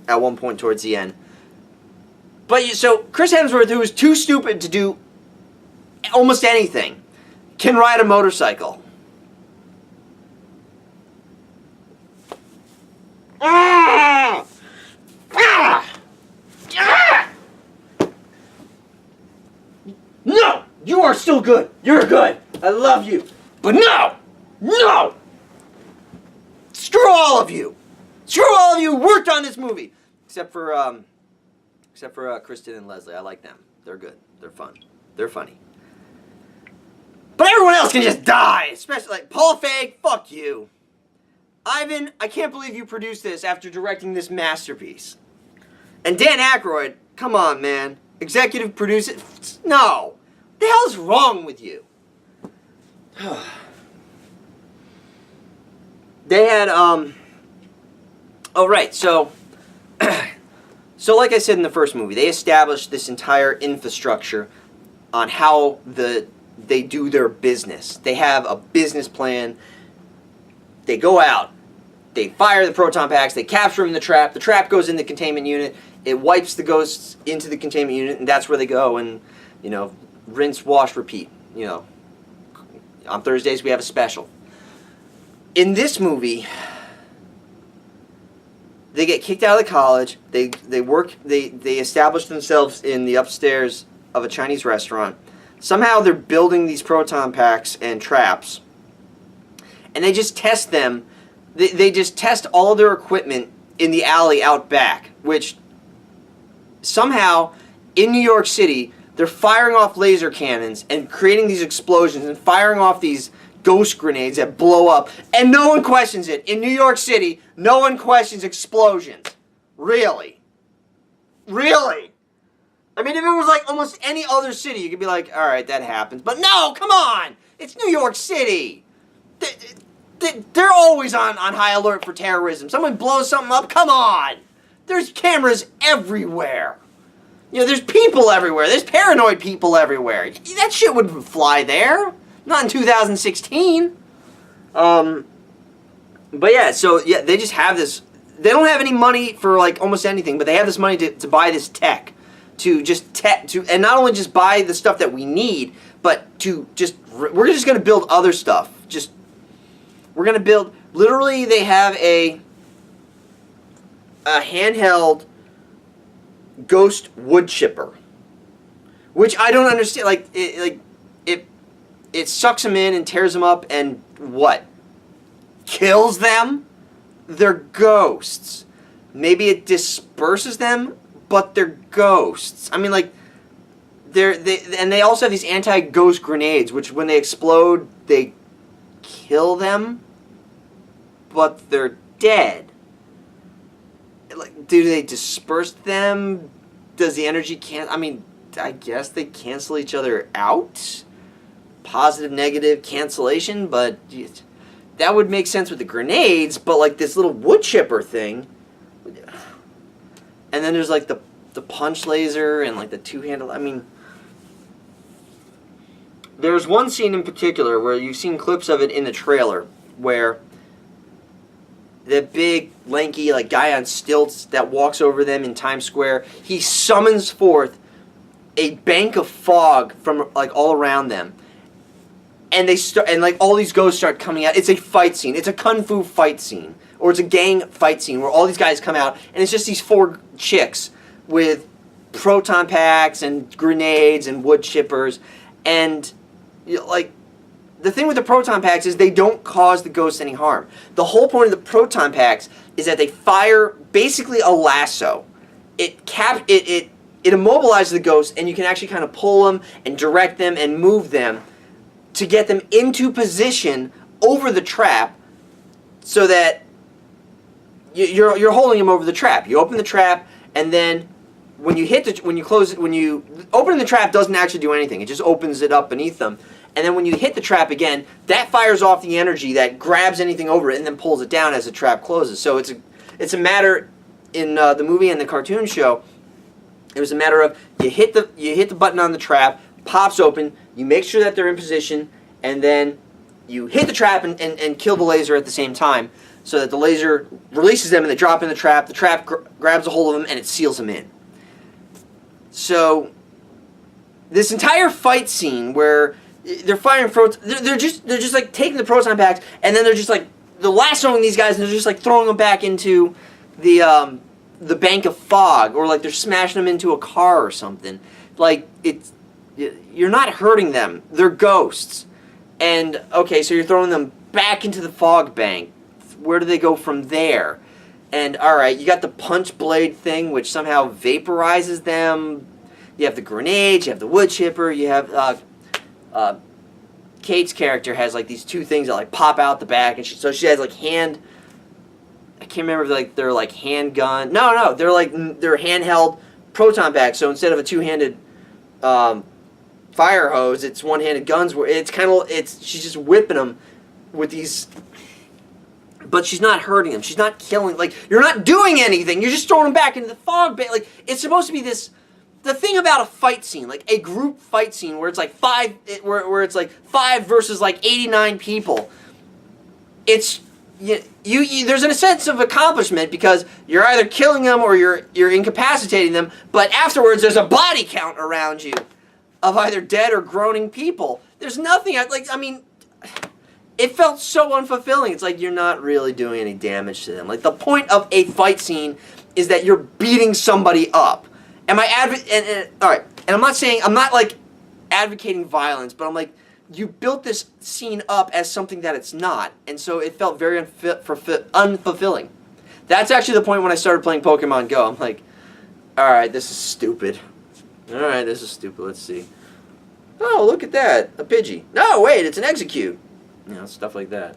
at one point towards the end. But so Chris Hemsworth, who is too stupid to do almost anything, can ride a motorcycle. Ah! Ah! Ah! No! You are still good. You're good. I love you. But no! No! Screw all of you! Screw all of you who worked on this movie! Except for Kristen and Leslie. I like them. They're good. They're fun. They're funny. But everyone else can just die! Especially, like, Paul Feig, fuck you. Ivan, I can't believe you produced this after directing this masterpiece. And Dan Aykroyd, come on, man. Executive producer? No! What the hell is wrong with you? They had, oh, right, so, so like I said in the first movie, they established this entire infrastructure on how they do their business. They have a business plan. They go out. They fire the proton packs. They capture them in the trap goes in the containment unit. It wipes the ghosts into the containment unit, and that's where they go and, you know, rinse, wash, repeat. You know, on Thursdays we have a special. In this movie, they get kicked out of the college. They establish themselves in the upstairs of a Chinese restaurant. Somehow they're building these proton packs and traps, and they just test them. They just test all of their equipment in the alley out back, which somehow in New York City they're firing off laser cannons and creating these explosions and firing off these ghost grenades that blow up, and no one questions it. In New York City, no one questions explosions. Really? Really? I mean, if it was like almost any other city, you could be like, all right, that happens. But no, come on! It's New York City! They're always on high alert for terrorism. Someone blows something up, come on! There's cameras everywhere. You know, there's people everywhere. There's paranoid people everywhere. That shit wouldn't fly there. Not in 2016. But yeah, so yeah, they just have this. They don't have any money for like almost anything, but they have this money to buy this tech, and not only just buy the stuff that we need, but to just we're just gonna build other stuff. We're gonna build. Literally, they have a handheld ghost wood chipper, which I don't understand. It sucks them in and tears them up and what? Kills them? They're ghosts. Maybe it disperses them, but they're ghosts. I mean, like, they also have these anti-ghost grenades, which when they explode, they kill them, but they're dead. Like, do they disperse them? Does the energy I mean, I guess they cancel each other out? Positive, negative, cancellation, but that would make sense with the grenades, but like this little wood chipper thing. And then there's like the punch laser and like the two-handle. I mean, there's one scene in particular where you've seen clips of it in the trailer where the big, lanky, like guy on stilts that walks over them in Times Square, he summons forth a bank of fog from like all around them. And like all these ghosts start coming out. It's a fight scene. It's a kung fu fight scene, or it's a gang fight scene where all these guys come out, and it's just these 4 chicks with proton packs and grenades and wood chippers, and you know, like the thing with the proton packs is they don't cause the ghosts any harm. The whole point of the proton packs is that they fire basically a lasso. It immobilizes the ghosts, and you can actually kind of pull them and direct them and move them to get them into position over the trap, so that you're holding them over the trap. You open the trap, and then when you open the trap doesn't actually do anything. It just opens it up beneath them, and then when you hit the trap again, that fires off the energy that grabs anything over it and then pulls it down as the trap closes. So it's a matter in the movie and the cartoon show. It was a matter of you hit the button on the trap, pops open, you make sure that they're in position, and then you hit the trap and kill the laser at the same time. so that the laser releases them and they drop in the trap. The trap grabs a hold of them and it seals them in. So this entire fight scene where they're firing they're just like taking the proton packs and then they're just like the lassoing these guys and they're just like throwing them back into the bank of fog, or like they're smashing them into a car or something. Like, you're not hurting them. They're ghosts. And okay, so you're throwing them back into the fog bank. Where do they go from there? And alright, you got the punch blade thing, which somehow vaporizes them. You have the grenades, you have the wood chipper, you have Kate's character has like these two things that like pop out the back, and so she has like I can't remember if they're like handgun. No, they're handheld proton packs. So instead of a two-handed fire hose, it's one-handed guns. Where she's just whipping them with these, but she's not hurting them. She's not killing. Like, you're not doing anything. You're just throwing them back into the fog bank. Like, it's supposed to be this. The thing about a fight scene, like a group fight scene, where it's like where it's like 5 versus like 89 people. It's there's a sense of accomplishment because you're either killing them or you're incapacitating them, but afterwards there's a body count around you of either dead or groaning people. There's nothing it felt so unfulfilling. It's like you're not really doing any damage to them. Like, the point of a fight scene is that you're beating somebody up. Am I all right, and I'm not like advocating violence, but I'm like, you built this scene up as something that it's not, and so it felt very unfulfilling. That's actually the point when I started playing Pokemon Go. I'm like, alright, this is stupid. Alright, this is stupid. Let's see. Oh, look at that. A Pidgey. No, wait, it's an Execute. You know, stuff like that.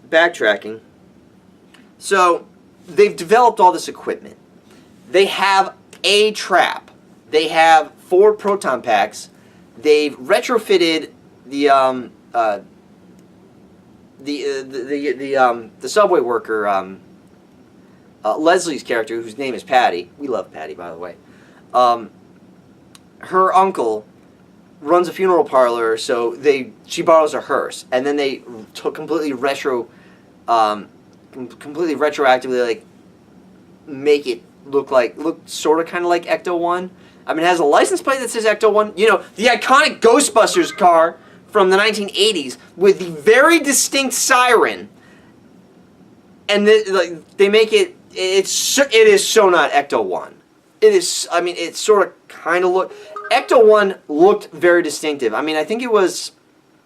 Backtracking. So, they've developed all this equipment. They have a trap. They have 4 proton packs. They've retrofitted the subway worker, Leslie's character, whose name is Patty. We love Patty, by the way. Her uncle runs a funeral parlor, so she borrows a hearse, and then they completely retroactively like make it look sort of kind of like Ecto-1. I mean, it has a license plate that says Ecto-1. You know, the iconic Ghostbusters car from the 1980s with the very distinct siren. And they make it. It is so not Ecto-1. It is. I mean, it sort of kind of Ecto-1 looked very distinctive. I mean, I think it was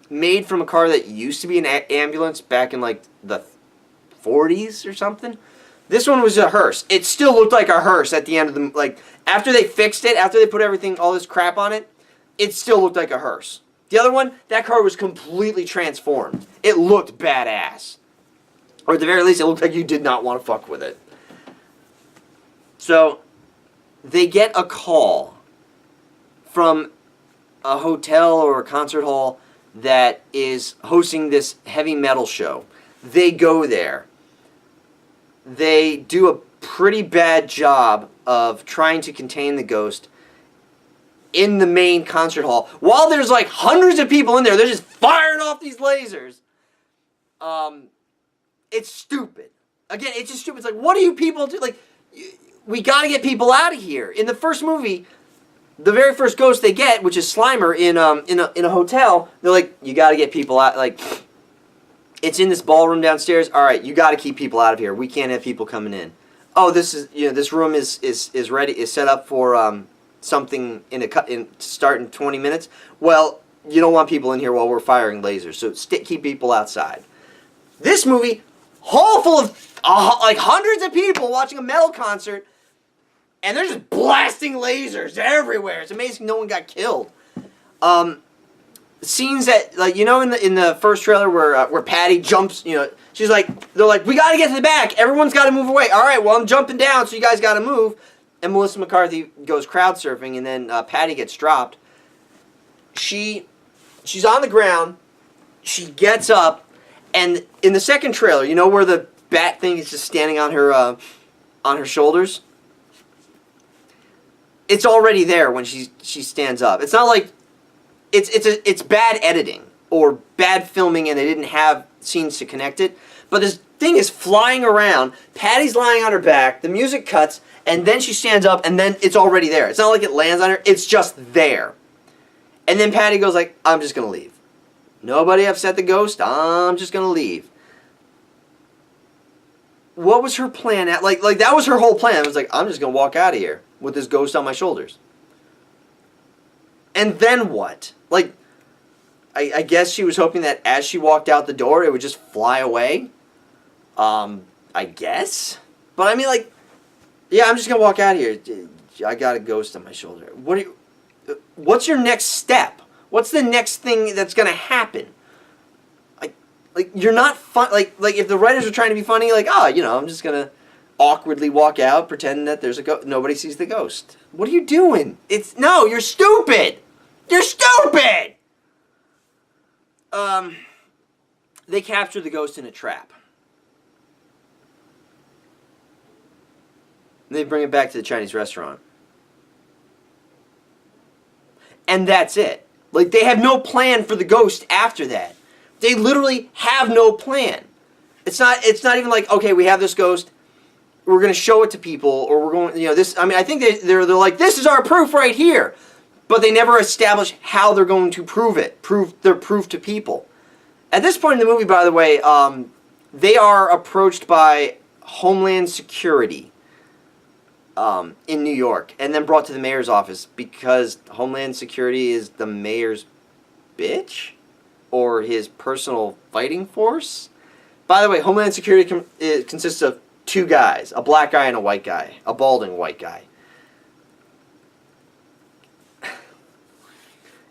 made from a car that used to be an ambulance back in like the 40s or something. This one was a hearse. It still looked like a hearse at the end of the, like, after they fixed it, after they put all this crap on it, it still looked like a hearse. The other one, that car was completely transformed. It looked badass. Or at the very least, it looked like you did not want to fuck with it. So, they get a call from a hotel or a concert hall that is hosting this heavy metal show. They go there. They do a pretty bad job of trying to contain the ghost in the main concert hall. While there's like hundreds of people in there, they're just firing off these lasers. It's stupid. Again, it's just stupid. It's like, what do you people do? Like, we gotta get people out of here. In the first movie, the very first ghost they get, which is Slimer in a hotel, they're like, you gotta get people out. Like, it's in this ballroom downstairs. All right, you got to keep people out of here. We can't have people coming in. Oh, this room is ready, is set up for something to start in 20 minutes. Well, you don't want people in here while we're firing lasers, so keep people outside. This movie, hall full of like hundreds of people watching a metal concert, and they're just blasting lasers everywhere. It's amazing no one got killed. Scenes that, like, you know, in the first trailer where Patty jumps, you know, she's like, they're like, we gotta get to the back. Everyone's gotta move away. All right, well, I'm jumping down, so you guys gotta move. And Melissa McCarthy goes crowd surfing, and then Patty gets dropped. She's on the ground. She gets up, and in the second trailer, you know where the bat thing is just standing on her shoulders? It's already there when she stands up. It's not like it's bad editing. or bad filming and they didn't have scenes to connect it. But this thing is flying around. Patty's lying on her back. The music cuts, and then she stands up, and then it's already there. It's not like it lands on her. It's just there. And then Patty goes like, I'm just going to leave. Nobody upset the ghost. I'm just going to leave. What was her plan? Like that was her whole plan. It was like, I'm just going to walk out of here with this ghost on my shoulders. And then what? Like, I guess she was hoping that as she walked out the door, it would just fly away. I guess. But I mean, like, yeah, I'm just going to walk out of here. I got a ghost on my shoulder. What's your next step? What's the next thing that's going to happen? Like you're not fun. Like if the writers are trying to be funny, like, oh, you know, I'm just going to awkwardly walk out, pretending that there's a ghost. Nobody sees the ghost. What are you doing? No, you're stupid. You're stupid! They capture the ghost in a trap. They bring it back to the Chinese restaurant. And that's it. Like, they have no plan for the ghost after that. They literally have no plan. It's not even like, okay, we have this ghost, we're going to show it to people, or we're going, you know, this, I mean, I think they're like, this is our proof right here. But they never establish how they're going to prove it. Their proof to people. At this point in the movie, by the way, they are approached by Homeland Security in New York, and then brought to the mayor's office because Homeland Security is the mayor's bitch, or his personal fighting force. By the way, Homeland Security consists of two guys, a black guy and a white guy, a balding white guy.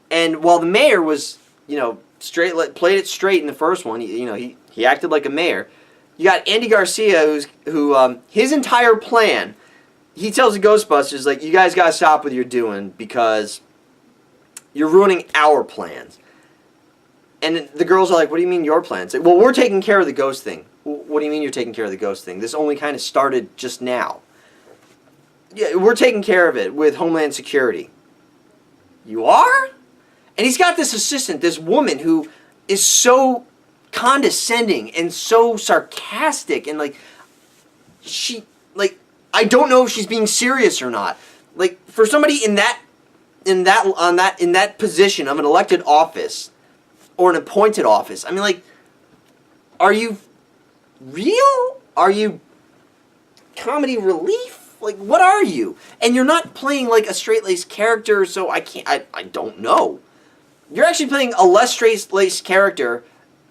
And while the mayor was, you know, played it straight in the first one, he acted like a mayor. You got Andy Garcia, who his entire plan, he tells the Ghostbusters, like, you guys got to stop what you're doing because you're ruining our plans. And the girls are like, what do you mean your plans? Like, well, we're taking care of the ghost thing. What do you mean you're taking care of the ghost thing? This only kind of started just now. Yeah, we're taking care of it with Homeland Security. You are? And he's got this assistant, this woman who is so condescending and so sarcastic, and like I don't know if she's being serious or not. Like, for somebody in that position of an elected office or an appointed office, I mean, like, are you real? Are you comedy relief? Like, what are you? And you're not playing like a straight-laced character, so I don't know. You're actually playing a less straight-laced character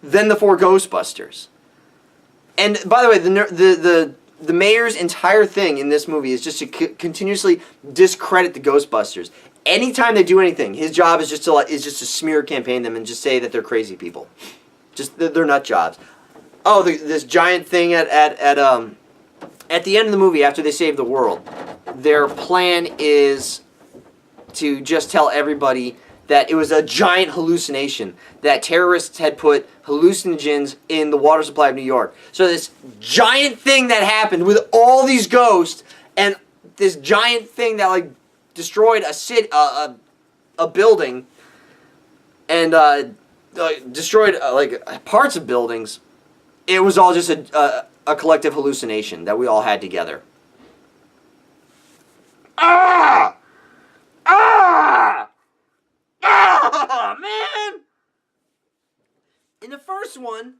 than the four Ghostbusters. And by the way, the mayor's entire thing in this movie is just to continuously discredit the Ghostbusters. Anytime they do anything, his job is just to smear campaign them and just say that they're crazy people. Just they're nut jobs. Oh, this giant thing at the end of the movie, after they save the world, their plan is to just tell everybody that it was a giant hallucination, that terrorists had put hallucinogens in the water supply of New York. So this giant thing that happened with all these ghosts, and this giant thing that like destroyed a building, and destroyed like parts of buildings. It was all just a collective hallucination that we all had together. Ah! Ah! Ah, man! In the first one,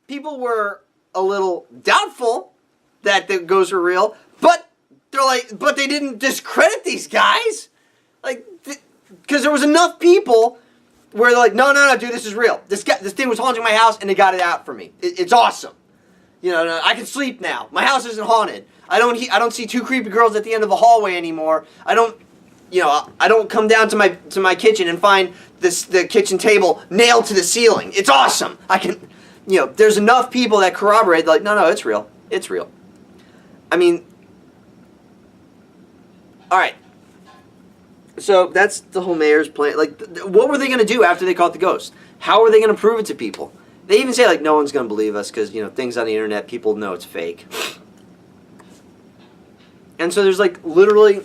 people were a little doubtful that the ghosts were real, but they didn't discredit these guys, like, because there was enough people where they're like, no, dude, this is real. This thing was haunting my house, and they got it out for me. It's awesome. You know, I can sleep now. My house isn't haunted. I don't see two creepy girls at the end of the hallway anymore. I don't come down to my kitchen and find the kitchen table nailed to the ceiling. It's awesome. There's enough people that corroborate, like, no, it's real. It's real. I mean, all right. So that's the whole mayor's plan. Like, what were they going to do after they caught the ghost? How are they going to prove it to people? They even say, like, no one's going to believe us because, things on the internet, people know it's fake. And so there's, like, literally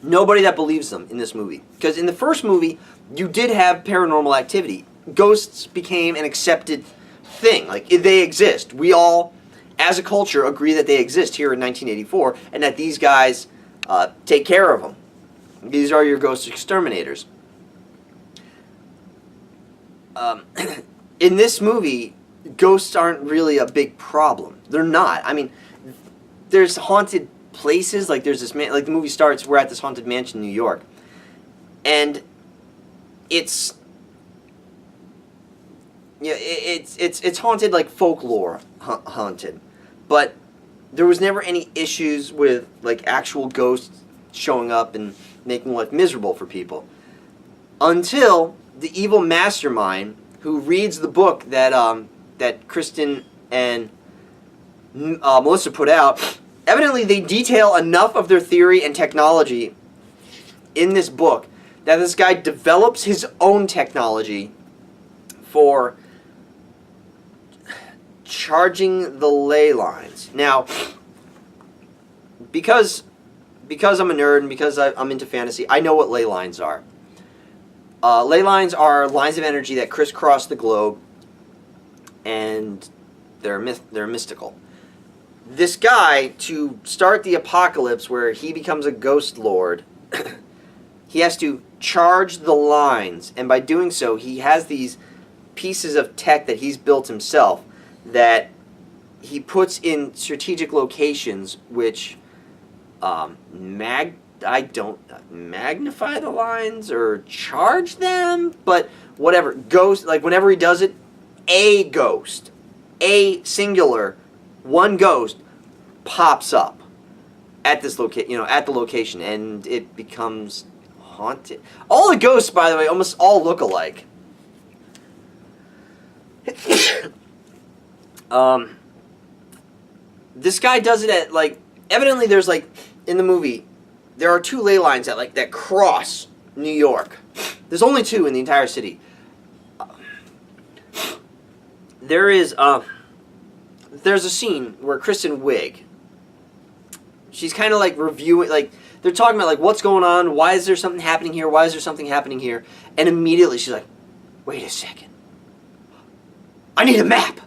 nobody that believes them in this movie. Because in the first movie, you did have paranormal activity. ghosts became an accepted thing. Like, they exist. We all, as a culture, agree that they exist here in 1984, and that these guys take care of them. These are your ghost exterminators. In this movie, ghosts aren't really a big problem. They're not. I mean, there's haunted places. Like, there's this man. Like, the movie starts, we're at this haunted mansion in New York, and it's it's haunted, like folklore haunted, but there was never any issues with like actual ghosts showing up and making life miserable for people until the evil mastermind who reads the book that that Kristen and Melissa put out. Evidently, they detail enough of their theory and technology in this book that this guy develops his own technology for charging the ley lines. Now, because I'm a nerd and because I'm into fantasy, I know what ley lines are. Ley lines are lines of energy that crisscross the globe, and they're mystical. This guy, to start the apocalypse where he becomes a ghost lord, he has to charge the lines, and by doing so, he has these pieces of tech that he's built himself that he puts in strategic locations which magnify the lines or charge them, but whatever. Ghost, like whenever he does it, a ghost, a singular, one ghost pops up at this at the location, and it becomes haunted. All the ghosts, by the way, almost all look alike. This guy does it at, like, evidently there's, like, in the movie, there are two ley lines that cross New York. There's only two in the entire city. There's a scene where Kristen Wiig, she's kind of like reviewing, like, they're talking about, like, what's going on, why is there something happening here, why is there something happening here, and immediately she's like, wait a second, I need a map.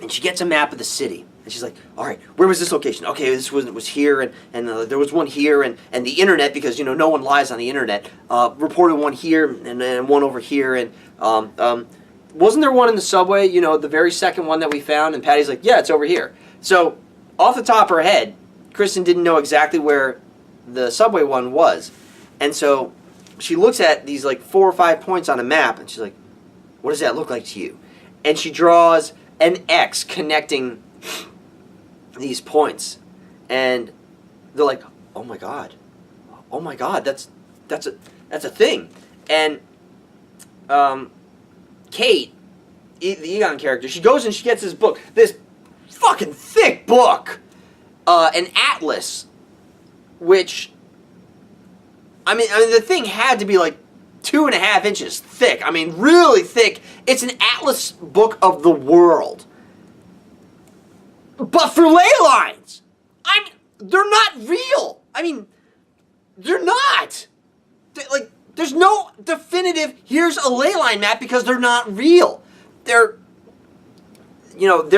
And she gets a map of the city, and she's like, all right, where was this location? Okay, this was here, and there was one here, and the internet, because, no one lies on the internet, reported one here, and then one over here, and, wasn't there one in the subway, the very second one that we found? And Patty's like, yeah, it's over here. So, off the top of her head, Kristen didn't know exactly where the subway one was. And so, she looks at these, like, 4 or 5 points on a map, and she's like, what does that look like to you? And she draws an X connecting these points. And they're like, oh my God, that's a thing. And, Kate, the Egon character, she goes and she gets this book, this fucking thick book, an atlas, which, I mean, the thing had to be like 2.5 inches thick. I mean, really thick. It's an atlas book of the world, but for ley lines. They're not real. I mean, they're not. There's no definitive, here's a ley line map, because they're not real. They're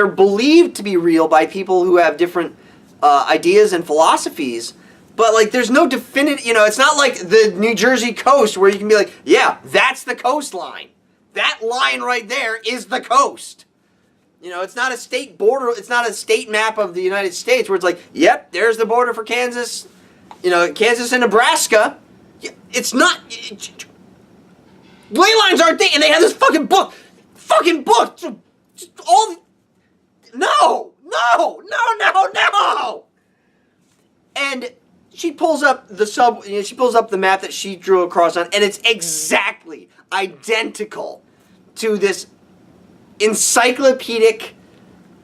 believed to be real by people who have different ideas and philosophies, but, like, there's no definitive, it's not like the New Jersey coast where you can be like, yeah, that's the coastline. That line right there is the coast. It's not a state border, it's not a state map of the United States where it's like, yep, there's the border for Kansas, Kansas and Nebraska. It's not. Ley lines aren't they? And they have this fucking book. Just all. No. And she pulls up she pulls up the map that she drew across on, and it's exactly identical to this encyclopedic,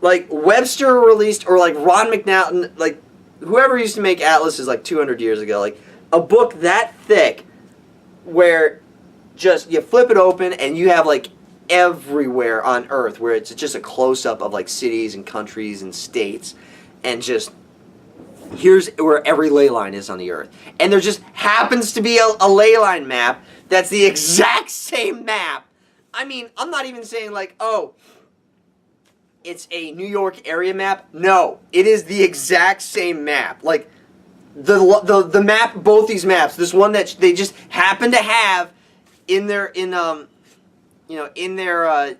like, Webster released, or like Ron McNally, like whoever used to make atlases like 200 years ago, like a book that thick where just you flip it open and you have like everywhere on Earth where it's just a close-up of like cities and countries and states, and just here's where every ley line is on the Earth. And there just happens to be a ley line map that's the exact same map I mean, I'm not even saying like, oh, it's a New York area map. No, it is the exact same map. Like, the map, both these maps, this one that they just happen to have in their in their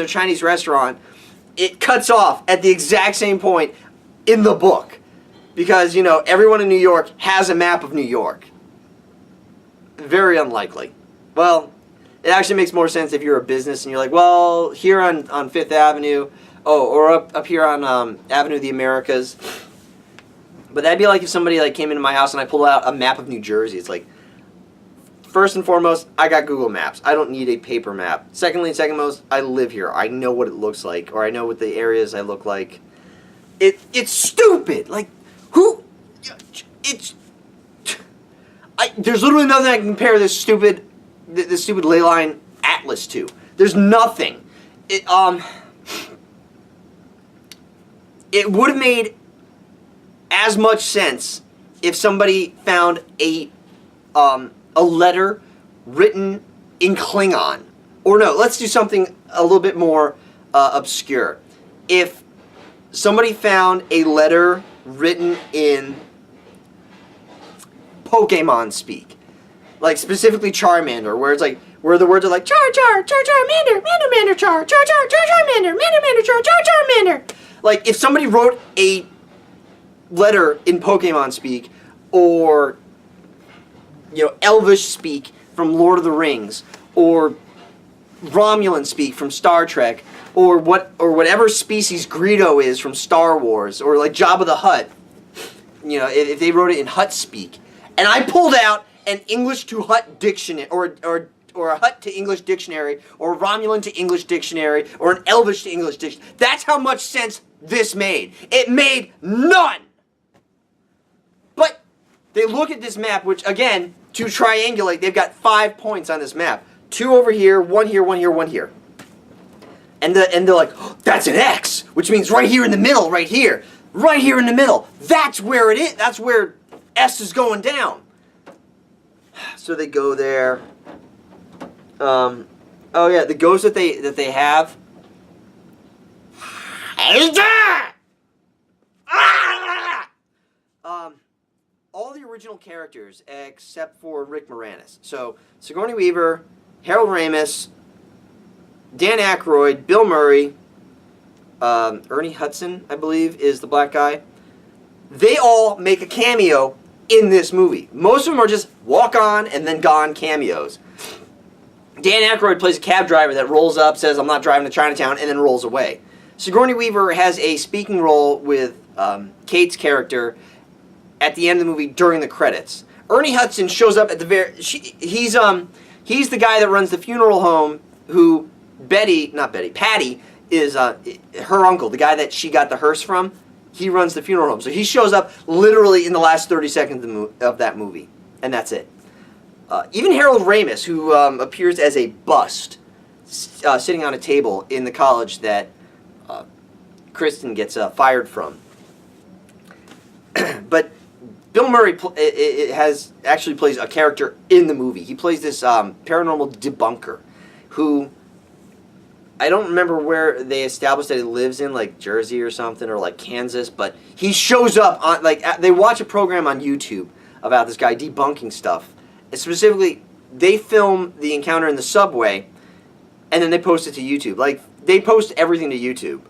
Chinese restaurant, it cuts off at the exact same point in the book, because everyone in New York has a map of New York. Very unlikely. Well, it actually makes more sense if you're a business and you're like, well, here on Fifth Avenue, or up here on Avenue of the Americas. But that'd be like if somebody like came into my house and I pulled out a map of New Jersey. It's like, first and foremost, I got Google Maps. I don't need a paper map. Secondly and second most, I live here. I know what it looks like, or I know what the areas I look like. It's stupid. Like, who? There's literally nothing I can compare this stupid ley line atlas to. There's nothing. It would have made as much sense if somebody found a letter written in Klingon. Or no, let's do something a little bit more obscure. If somebody found a letter written in Pokemon speak, like specifically Charmander, where it's like, where the words are like, Char, Char, Char, Charmander, Mander, Mander, Char, Char, Char, Char, Charmander, Mander, Mander, Char, Char, Charmander. Like, if somebody wrote a letter in Pokemon speak, or Elvish speak from Lord of the Rings, or Romulan speak from Star Trek, or whatever species Greedo is from Star Wars, or like Jabba the Hutt, if they wrote it in Hutt speak, and I pulled out an English to Hutt dictionary, or a Hutt to English dictionary, or a Romulan to English dictionary, or an Elvish to English dictionary, that's how much sense this made. It made none. But they look at this map, which again, to triangulate, they've got 5 points on this map. 2 over here, 1 here, 1 here, 1 here. And they're like, oh, that's an X, which means right here in the middle, right here. Right here in the middle. That's where it is. That's where S is going down. So they go there. Oh yeah, the ghost that they have. All the original characters except for Rick Moranis. So Sigourney Weaver, Harold Ramis, Dan Aykroyd, Bill Murray, Ernie Hudson, I believe, is the black guy. They all make a cameo in this movie. Most of them are just walk-on and then gone cameos. Dan Aykroyd plays a cab driver that rolls up, says, I'm not driving to Chinatown, and then rolls away. Sigourney Weaver has a speaking role with Kate's character at the end of the movie during the credits. Ernie Hudson shows up at the very... He's the guy that runs the funeral home who Patty is her uncle, the guy that she got the hearse from. He runs the funeral home. So he shows up literally in the last 30 seconds of that movie. And that's it. Even Harold Ramis, who appears as a bust sitting on a table in the college that Kristen gets fired from. But Bill Murray actually plays a character in the movie. He plays this paranormal debunker who... I don't remember where they established that he lives in, like Jersey or something, or like Kansas, but he shows up on, like, they watch a program on YouTube about this guy debunking stuff. And specifically, they film the encounter in the subway, and then they post it to YouTube. Like, they post everything to YouTube.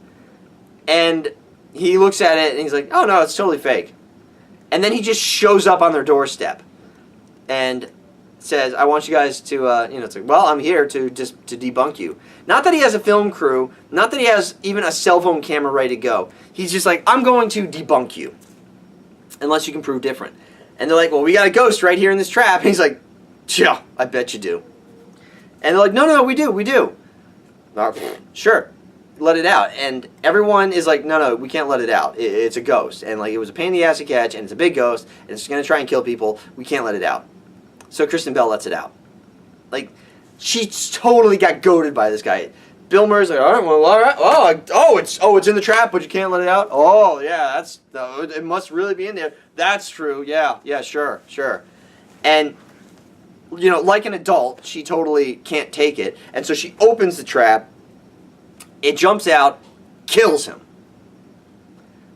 And he looks at it, and he's like, oh no, it's totally fake. And then he just shows up on their doorstep. And says, I want you guys to, it's like, well, I'm here to debunk you. Not that he has a film crew, not that he has even a cell phone camera ready to go. He's just like, I'm going to debunk you. Unless you can prove different. And they're like, well, we got a ghost right here in this trap. And he's like, yeah, I bet you do. And they're like, no, we do. Sure, let it out. And everyone is like, no, we can't let it out. It's a ghost. And like, it was a pain in the ass to catch, and it's a big ghost, and it's going to try and kill people. We can't let it out. So Kristen Bell lets it out. Like, she totally got goaded by this guy. Bill Murray's like, all right, well, all right. It's in the trap, but you can't let it out. Oh, yeah, it must really be in there. That's true. Yeah, sure. And you know, like an adult, she totally can't take it. And so she opens the trap. It jumps out, kills him.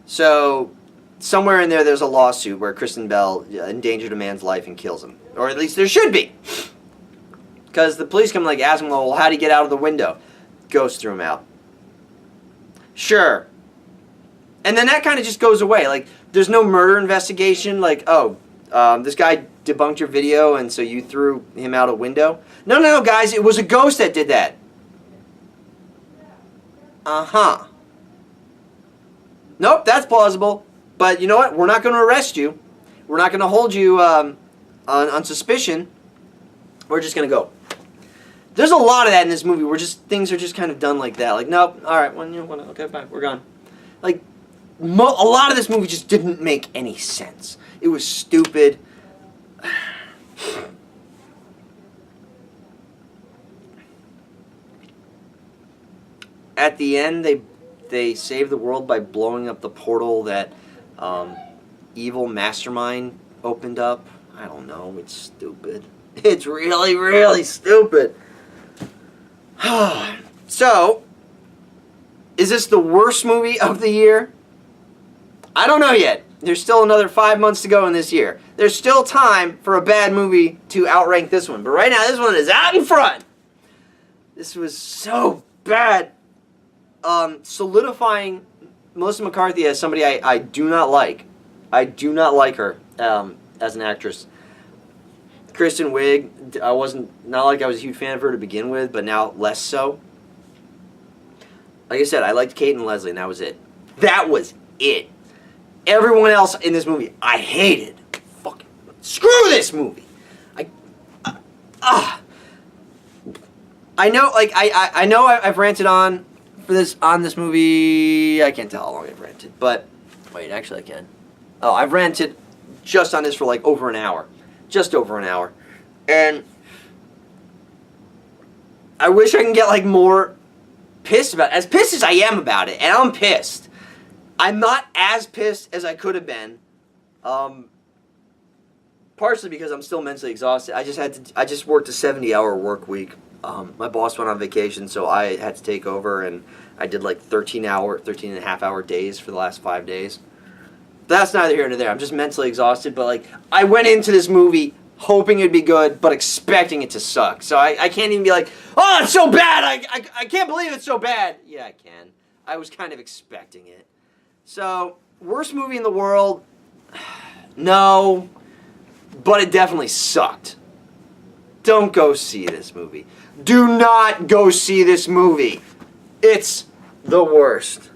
So somewhere in there's a lawsuit where Kristen Bell endangered a man's life and kills him. Or at least there should be. Because the police come like ask him, well, how'd he get out of the window? Ghost threw him out. Sure. And then that kind of just goes away. Like, there's no murder investigation. Like, oh, this guy debunked your video and so you threw him out a window. No, guys, it was a ghost that did that. Uh-huh. Nope, that's plausible. But you know what? We're not going to arrest you. We're not going to hold you on suspicion. We're just going to go. There's a lot of that in this movie where just things are just kind of done like that. Like, nope, all right, well, okay, fine, we're gone. Like, a lot of this movie just didn't make any sense. It was stupid. At the end, they save the world by blowing up the portal that evil mastermind opened up. I don't know. It's stupid. It's really, really stupid. So, is this the worst movie of the year? I don't know yet. There's still another 5 months to go in this year. There's still time for a bad movie to outrank this one. But right now, this one is out in front. This was so bad. Solidifying Melissa McCarthy as somebody I do not like. I do not like her as an actress. Kristen Wiig, I was a huge fan of her to begin with, but now less so. Like I said, I liked Kate and Leslie, and that was it. That was it. Everyone else in this movie, I hated. Fucking screw this movie. I know, like I know I've ranted on this movie. I can't tell how long I've ranted, but wait, actually I can. Oh, I've ranted just on this for like over an hour. Just over an hour. And I wish I can get like more pissed about it. As pissed as I am about it, and I'm pissed. I'm not as pissed as I could have been. Partially because I'm still mentally exhausted. I just worked a 70-hour work week. My boss went on vacation, so I had to take over, and I did like 13 and a half hour days for the last 5 days. That's neither here nor there. I'm just mentally exhausted, but like I went into this movie hoping it'd be good, but expecting it to suck. So I can't even be like, oh, it's so bad. I can't believe it's so bad. Yeah, I can. I was kind of expecting it. So, worst movie in the world? No, but it definitely sucked. Don't go see this movie. Do not go see this movie. It's the worst.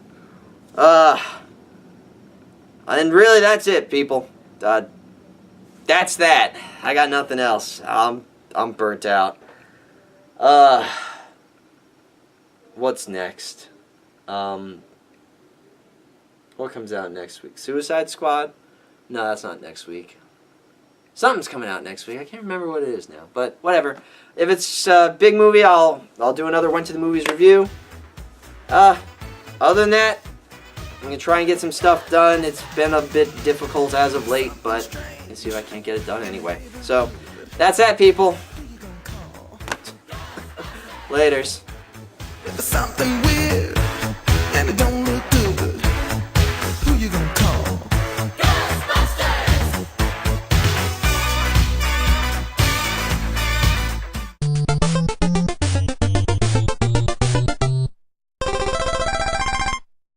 And really, that's it, people. That's that. I got nothing else. I'm burnt out. What's next? What comes out next week? Suicide Squad? No, that's not next week. Something's coming out next week. I can't remember what it is now, but whatever. If it's a big movie, I'll do another Went to the Movies review. Other than that, I'm going to try and get some stuff done. It's been a bit difficult as of late, but let's see if I can't get it done anyway. So, that's that, people. Laters. Something weird, and it don't